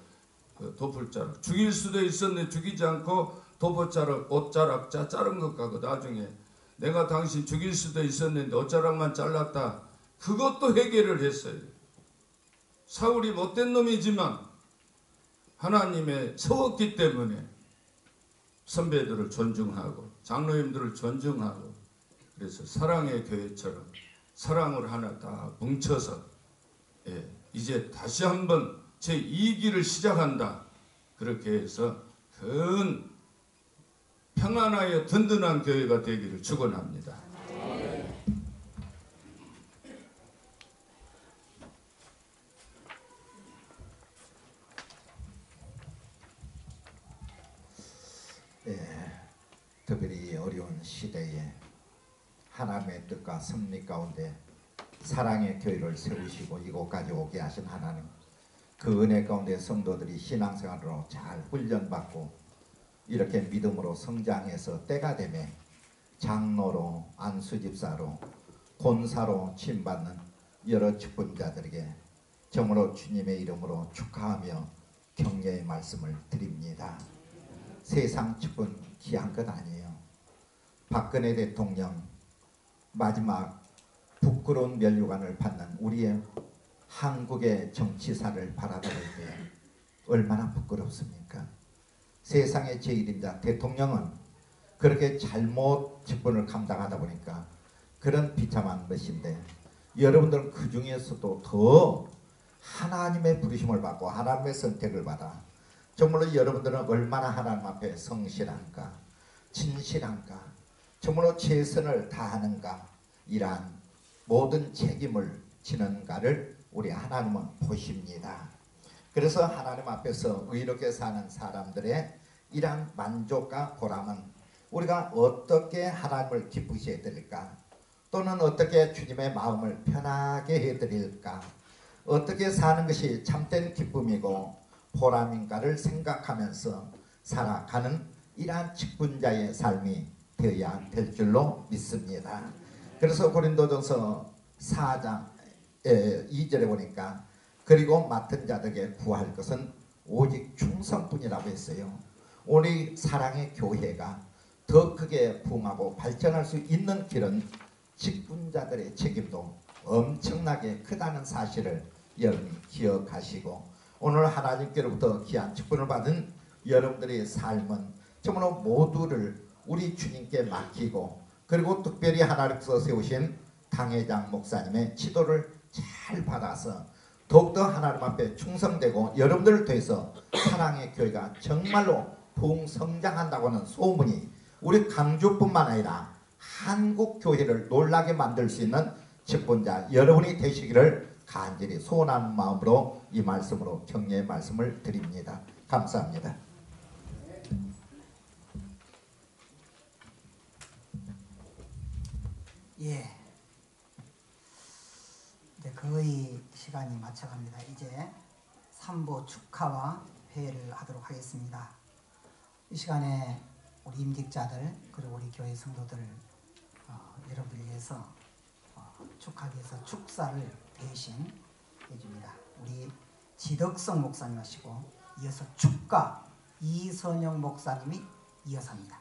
S9: 그 도풀자락 죽일 수도 있었는데 죽이지 않고 도포자락 옷자락 자른 것 같고 나중에 내가 당신 죽일 수도 있었는데 옷자락만 잘랐다. 그것도 해결을 했어요. 사울이 못된 놈이지만 하나님의 세웠기 때문에 선배들을 존중하고 장로님들을 존중하고 그래서 사랑의 교회처럼 사랑을 하나 다 뭉쳐서 이제 다시 한번 제2기를 시작한다. 그렇게 해서 큰 평안하여 든든한 교회가 되기를 축원합니다.
S10: 특별히 어려운 시대에 하나님의 뜻과 섭리 가운데 사랑의 교회를 세우시고 이곳까지 오게 하신 하나님, 그 은혜 가운데 성도들이 신앙생활로 잘 훈련받고 이렇게 믿음으로 성장해서 때가 되면 장로로, 안수집사로, 권사로 칭받는 여러 직분자들에게 정으로 주님의 이름으로 축하하며 격려의 말씀을 드립니다. 세상 직분 귀한 것 아니에요. 박근혜 대통령 마지막 부끄러운 면류관을 받는 우리의 한국의 정치사를 바라볼 때 얼마나 부끄럽습니까? 세상의 제1인자 대통령은 그렇게 잘못 직분을 감당하다 보니까 그런 비참한 것인데 여러분들은 그 중에서도 더 하나님의 부르심을 받고 하나님의 선택을 받아 정말로 여러분들은 얼마나 하나님 앞에 성실한가, 진실한가, 정말로 최선을 다하는가, 이러한 모든 책임을 지는가를 우리 하나님은 보십니다. 그래서 하나님 앞에서 의롭게 사는 사람들의 이러한 만족과 보람은 우리가 어떻게 하나님을 기쁘시게 해드릴까, 또는 어떻게 주님의 마음을 편하게 해드릴까, 어떻게 사는 것이 참된 기쁨이고 보람인가를 생각하면서 살아가는 이러한 직분자의 삶이 되어야 될 줄로 믿습니다. 그래서 고린도전서 4장 2절에 보니까 그리고 맡은 자들에게 구할 것은 오직 충성뿐이라고 했어요. 우리 사랑의 교회가 더 크게 부흥하고 발전할 수 있는 길은 직분자들의 책임도 엄청나게 크다는 사실을 여러분이 기억하시고, 오늘 하나님께로부터 귀한 직분을 받은 여러분들의 삶은 정말로 모두를 우리 주님께 맡기고, 그리고 특별히 하나님께서 세우신 당회장 목사님의 지도를 잘 받아서 더욱더 하나님 앞에 충성되고, 여러분들을 통해서 사랑의 교회가 정말로 부흥성장한다고 하는 소문이 우리 강주뿐만 아니라 한국 교회를 놀라게 만들 수 있는 직분자 여러분이 되시기를 간절히 소원하는 마음으로 이 말씀으로 격려의 말씀을 드립니다. 감사합니다.
S1: 예. 이제 거의 시간이 맞춰갑니다. 이제 3부 축하와 회를 하도록 하겠습니다. 이 시간에 우리 임직자들 그리고 우리 교회 성도들 여러분을 위해서 축하하기 위해서 축사를 대신 해줍니다. 우리 지덕성 목사님 하시고, 이어서 축가 이선영 목사님이 이어서 합니다.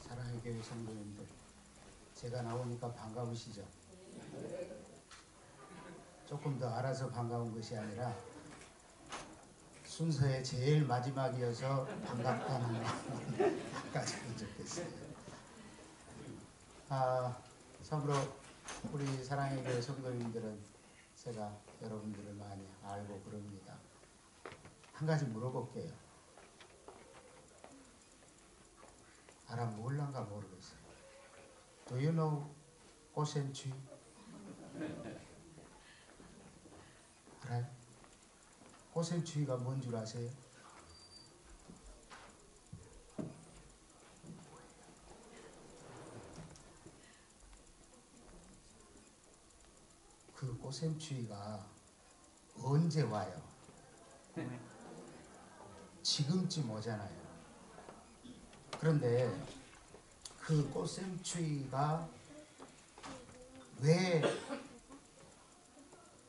S11: 사랑의 교회 성도님들, 제가 나오니까 반가우시죠? 조금 더 알아서 반가운 것이 아니라 순서의 제일 마지막이어서 반갑다는 마음까지는 적겠어요. 참으로 우리 사랑의 교회 성도님들은 제가 여러분들을 많이 알고 그럽니다. 한 가지 물어볼게요. 알아 몰란가 모르겠어요. Do you know 꽃샘추위? 알아요? 꽃샘추위가 뭔 줄 아세요? 그 꽃샘추위가 언제 와요? 지금쯤 오잖아요. 그런데 그 꽃샘추위가 왜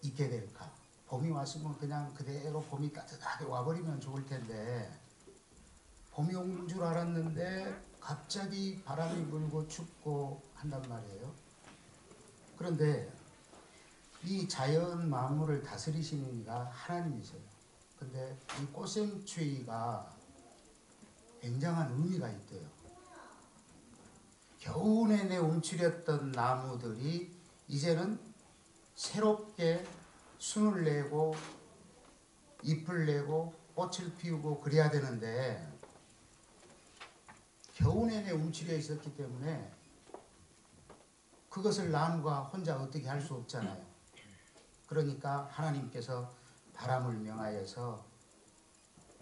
S11: 있게 될까? 봄이 왔으면 그냥 그대로 봄이 따뜻하게 와버리면 좋을 텐데, 봄이 온 줄 알았는데 갑자기 바람이 불고 춥고 한단 말이에요. 그런데 이 자연 만물을 다스리시는 이가 하나님이세요. 근데 이 꽃샘추위가 굉장한 의미가 있대요. 겨우 내내 움츠렸던 나무들이 이제는 새롭게 순을 내고 잎을 내고 꽃을 피우고 그래야 되는데, 겨우 내내 움츠려 있었기 때문에 그것을 나무가 혼자 어떻게 할 수 없잖아요. 그러니까 하나님께서 바람을 명하여서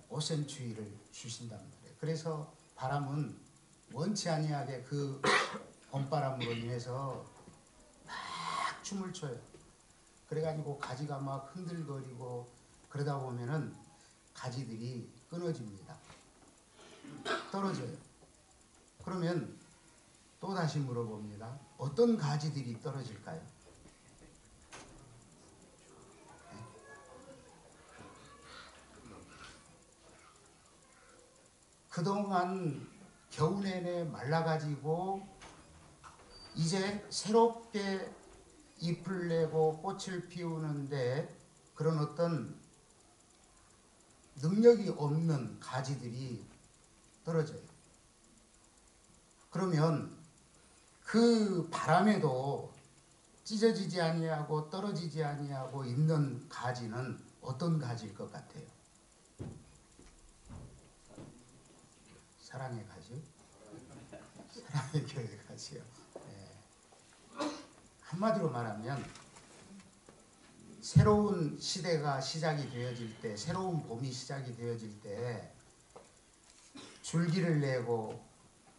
S11: 꽃샘추위를 주신단 말이에요. 그래서 바람은 원치 아니하게 그 봄바람으로 인해서 막 춤을 춰요. 그래가지고 가지가 막 흔들거리고 그러다 보면은 가지들이 끊어집니다. 떨어져요. 그러면 또 다시 물어봅니다. 어떤 가지들이 떨어질까요? 그동안 겨우 내내 말라가지고 이제 새롭게 잎을 내고 꽃을 피우는데 그런 어떤 능력이 없는 가지들이 떨어져요. 그러면 그 바람에도 찢어지지 아니하고 떨어지지 아니하고 있는 가지는 어떤 가지일 것 같아요? 사랑의 가지? 사랑의 교회 가지요. 네. 한마디로 말하면 새로운 시대가 시작이 되어질 때, 새로운 봄이 시작이 되어질 때 줄기를 내고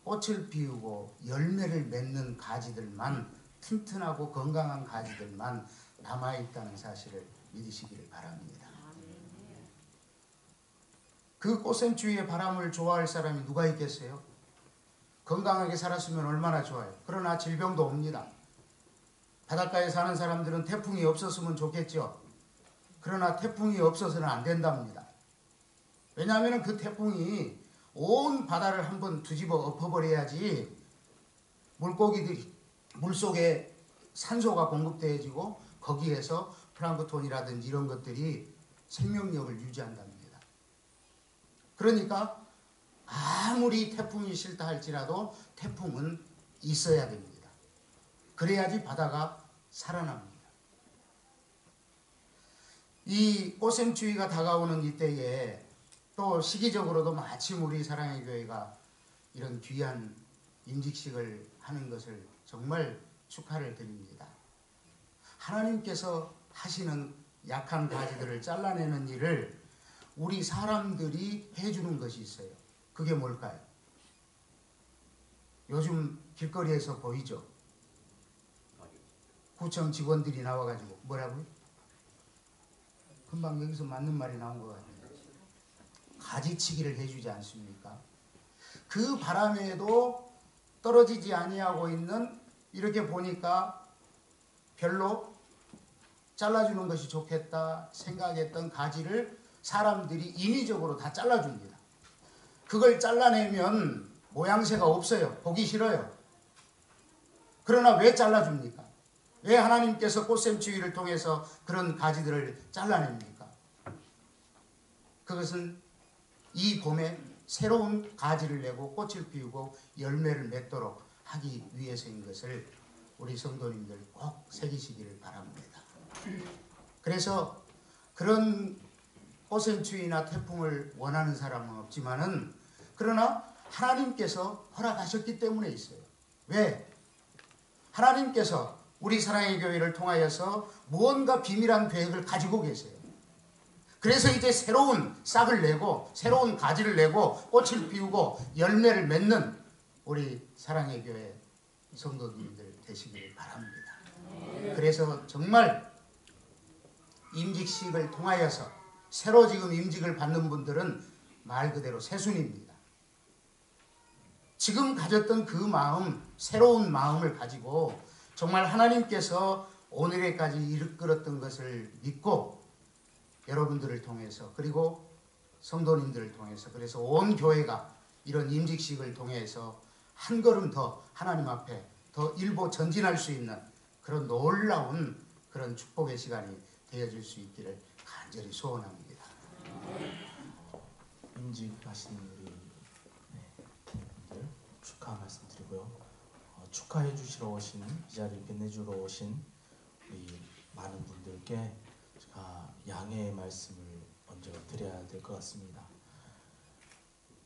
S11: 꽃을 피우고 열매를 맺는 가지들만, 튼튼하고 건강한 가지들만 남아있다는 사실을 믿으시기를 바랍니다. 그 꽃샘추위의 바람을 좋아할 사람이 누가 있겠어요? 건강하게 살았으면 얼마나 좋아요. 그러나 질병도 옵니다. 바닷가에 사는 사람들은 태풍이 없었으면 좋겠죠. 그러나 태풍이 없어서는 안 된답니다. 왜냐하면 그 태풍이 온 바다를 한번 뒤집어 엎어버려야지 물고기들이 물속에 산소가 공급되어지고 거기에서 플랑크톤이라든지 이런 것들이 생명력을 유지한답니다. 그러니까 아무리 태풍이 싫다 할지라도 태풍은 있어야 됩니다. 그래야지 바다가 살아납니다. 이 꽃샘추위가 다가오는 이때에 또 시기적으로도 마침 우리 사랑의 교회가 이런 귀한 임직식을 하는 것을 정말 축하를 드립니다. 하나님께서 하시는 약한 가지들을 잘라내는 일을 우리 사람들이 해주는 것이 있어요. 그게 뭘까요? 요즘 길거리에서 보이죠? 구청 직원들이 나와가지고 뭐라고요? 금방 여기서 맞는 말이 나온 것 같아요. 가지치기를 해주지 않습니까? 그 바람에도 떨어지지 아니하고 있는, 이렇게 보니까 별로 잘라주는 것이 좋겠다 생각했던 가지를 사람들이 인위적으로 다 잘라줍니다. 그걸 잘라내면 모양새가 없어요. 보기 싫어요. 그러나 왜 잘라줍니까? 왜 하나님께서 꽃샘추위를 통해서 그런 가지들을 잘라냅니까? 그것은 이 봄에 새로운 가지를 내고 꽃을 피우고 열매를 맺도록 하기 위해서인 것을 우리 성도님들 꼭 새기시기를 바랍니다. 그래서 그런 꽃샘추위나 태풍을 원하는 사람은 없지만은, 그러나 하나님께서 허락하셨기 때문에 있어요. 왜? 하나님께서 우리 사랑의 교회를 통하여서 무언가 비밀한 계획을 가지고 계세요. 그래서 이제 새로운 싹을 내고 새로운 가지를 내고 꽃을 피우고 열매를 맺는 우리 사랑의 교회 성도님들 되시기를 바랍니다. 그래서 정말 임직식을 통하여서 새로 지금 임직을 받는 분들은 말 그대로 새순입니다. 지금 가졌던 그 마음, 새로운 마음을 가지고 정말 하나님께서 오늘에까지 이끌었던 것을 믿고 여러분들을 통해서, 그리고 성도님들을 통해서, 그래서 온 교회가 이런 임직식을 통해서 한 걸음 더 하나님 앞에 더 일보 전진할 수 있는 그런 놀라운 그런 축복의 시간이 되어질 수 있기를 간절히 소원합니다.
S12: 임직하신 우리 분들 축하 말씀드리고요. 축하해 주시러 오신, 이 자리를 빛내주러 오신 우리 많은 분들께 제가 양해의 말씀을 먼저 드려야 될 것 같습니다.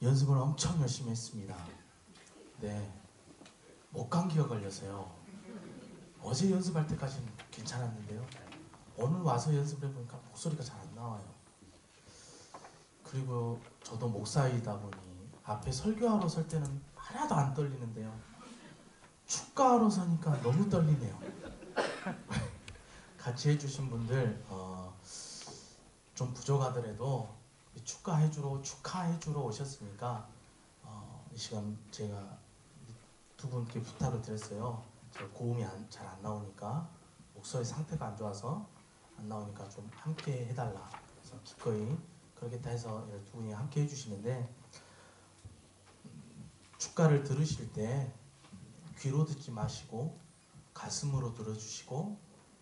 S12: 연습을 엄청 열심히 했습니다. 네, 목감기가 걸려서요. 어제 연습할 때까지는 괜찮았는데요. 오늘 와서 연습을 해보니까 목소리가 잘 안 나와요. 그리고 저도 목사이다 보니 앞에 설교하러 설 때는 하나도 안 떨리는데요. 축가하러 서니까 너무 떨리네요. 같이 해주신 분들 좀 부족하더라도 축하해주러 오셨으니까 이 시간 제가 두 분께 부탁을 드렸어요. 제가 고음이 잘 안 나오니까, 목소리 상태가 안 좋아서 안 나오니까 좀 함께 해달라. 그래서 기꺼이 그러겠다 해서 두 분이 함께 해주시는데, 축가를 들으실 때 귀로 듣지 마시고 가슴으로 들어주시고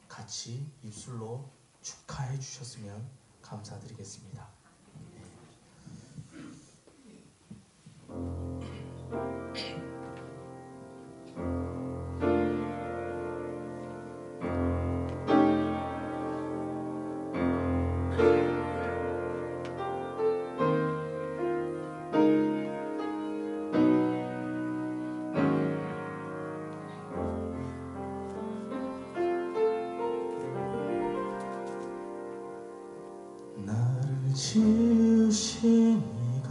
S12: 같이 입술로 축하해 주셨으면 감사드리겠습니다. 나를 지으신 이가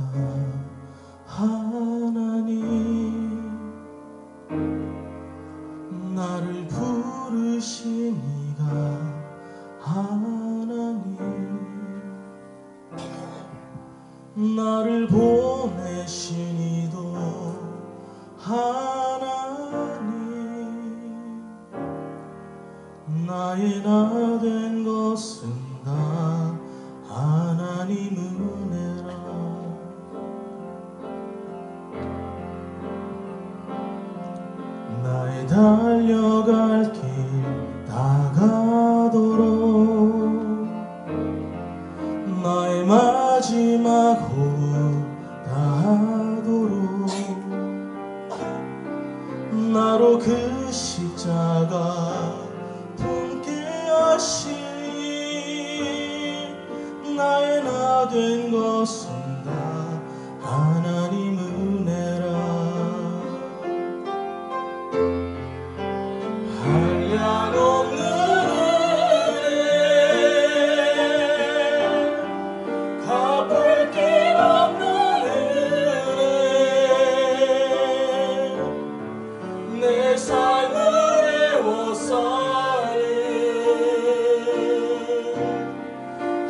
S12: 하나님, 나를 부르신 이가 하나님, 나를 보내신 이도 하나님, 나의 나 된 것은 다 나의 마지막 호흡 다하도록 나로 그 십자가 품게 하시니 나의 나 된 것은 다 하나님 은혜라. 한량 없는 은혜, 갚을 길 없는 은혜, 내 삶을 애워싸는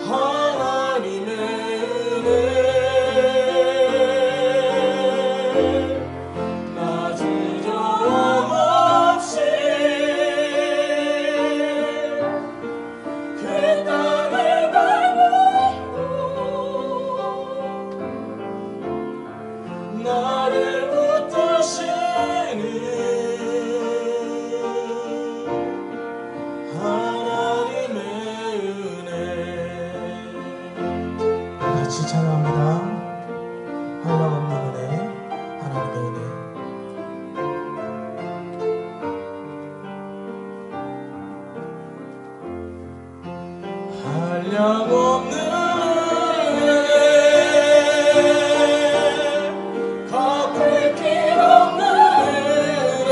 S12: 하나님의 은혜, 나 주저함 없이 그 땅을 밟고 나를 붙드시는 하나님의 은혜. 같이 찬양합니다. 한량없는 은혜, 하나님의 은혜. 한량없는 은혜, 갚을 길 없는 은혜,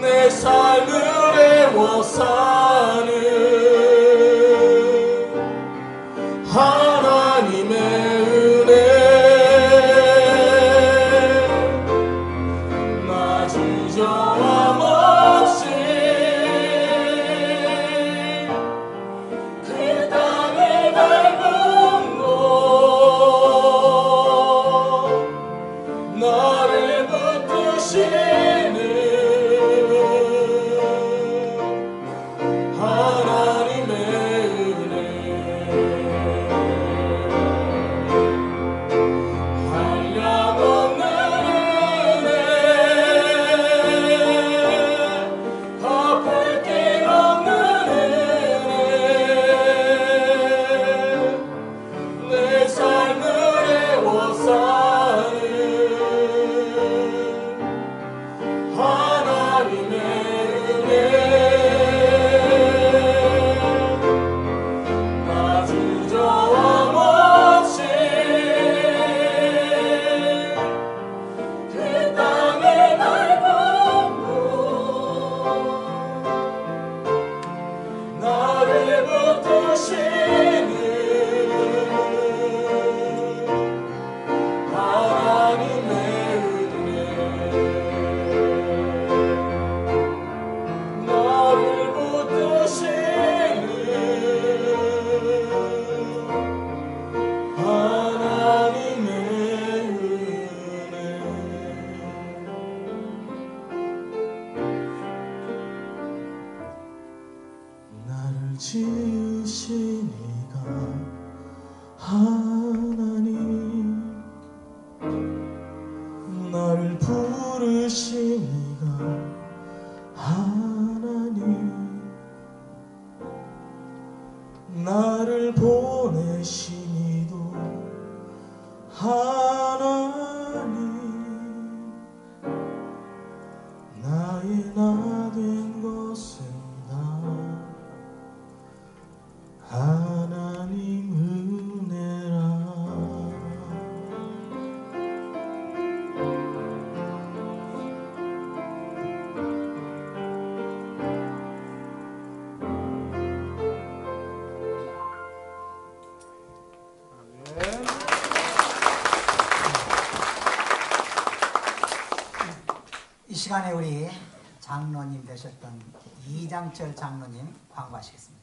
S12: 내 삶을 애워싸는 하나님의 은혜, 나 주저함 없이 그 땅을 밟음으로 나를 붙드시는 하나님의 은혜. 한량없는 은혜, 갚을 길 없는 은혜, 내 삶을 애워싸는 하나님의 은혜, 나 주저함 없이 그 땅을 밟음으로 나를 붙드시는 하나님의 은혜, 나를 붙드시는 하나님의 은혜. 나를 지으신 이가 하나님, 나를 부르신 이가 하나님, 나를 보내신 이도 하나님, 나의 나 된 것은 다 하나님 은혜라.
S1: 이 시간에 우리 장로님 되셨던 이장철 장로님 광고하시겠습니다.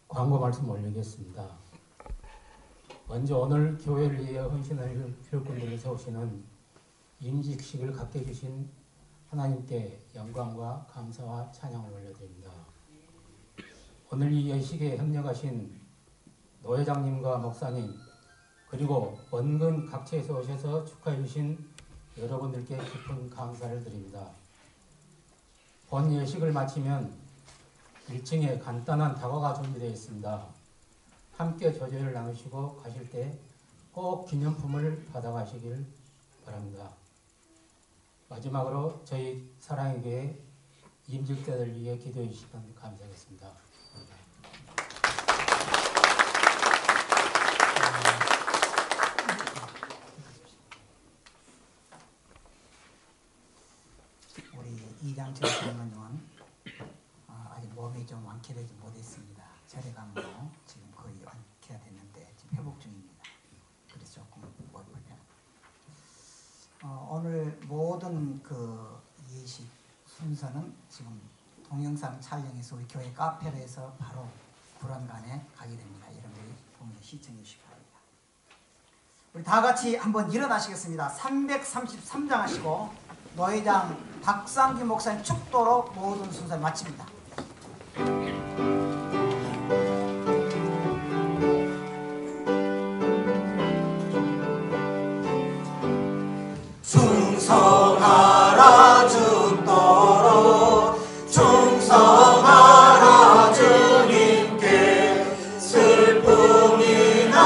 S13: 광고 말씀 올리겠습니다. 먼저 오늘 교회를 위해 헌신할 일꾼들을 세우시는 임직식을 갖게 해주신 하나님께 영광과 감사와 찬양을 올려드립니다. 오늘 이 예식에 협력하신 노 회장님과 목사님 그리고 원근 각지에서 오셔서 축하해 주신 여러분들께 깊은 감사를 드립니다. 본 예식을 마치면 1층에 간단한 다과가 준비되어 있습니다. 함께 조제를 나누시고 가실 때 꼭 기념품을 받아가시길 바랍니다. 마지막으로 저희 사랑의 교회 임직자들 위해 기도해 주시면 감사하겠습니다.
S1: 우리 이장철 장로님은 아직 몸이 좀 완쾌되지 못했습니다. 절에가 지금 거의 완쾌가 됐는데 지금 회복 중입니다. 그래서 조금 못 불편. 오늘 모든 그 예식 순서는 지금 동영상 촬영해서 우리 교회 카페로 해서 바로 불안간에 가게 됩니다. 여러분들이 보면 시청해 주시기 바랍니다. 우리 다 같이 한번 일어나시겠습니다. 333장 하시고 노회장 박상규 목사님 축도로 모든 순서를 마칩니다.
S8: 충성하라 죽도록 충성하라 주님께 슬픔이나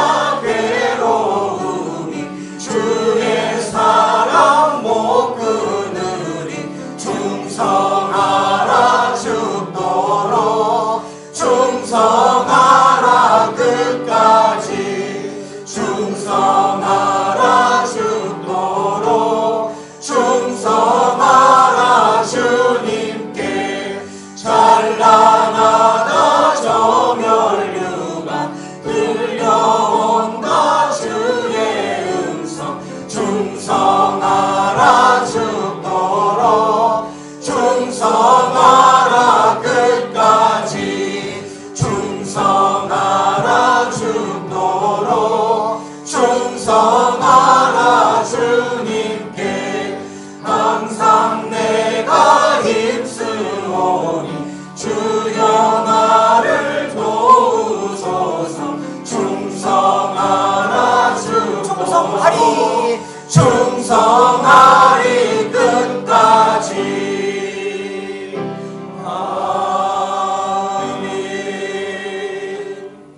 S8: 괴로움이 주의 사랑 못 끊으리 충성하라 죽도록 충성하라 끝까지 충성하라 죽도록 충성하라 주님께 찬란하다 정열류가 들려온다 주의 음성 충성하라 죽도록 충성하라 끝까지 충성하라 죽도록 충성하라 주님께 항상 내가 힘쓰오니 주여 나를 도우소서 충성하라
S1: 충성하리
S8: 충성하리 끝까지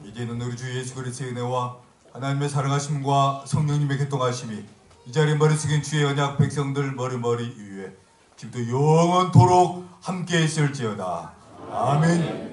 S14: 이제는 우리 주 예수 그리스도의 은혜와 하나님의 사랑하심과 성령님의 교통하심이 이 자리에 머리 숙인 주의 언약 백성들 머리 위에 지금도 영원토록 함께 있을지어다. 아멘.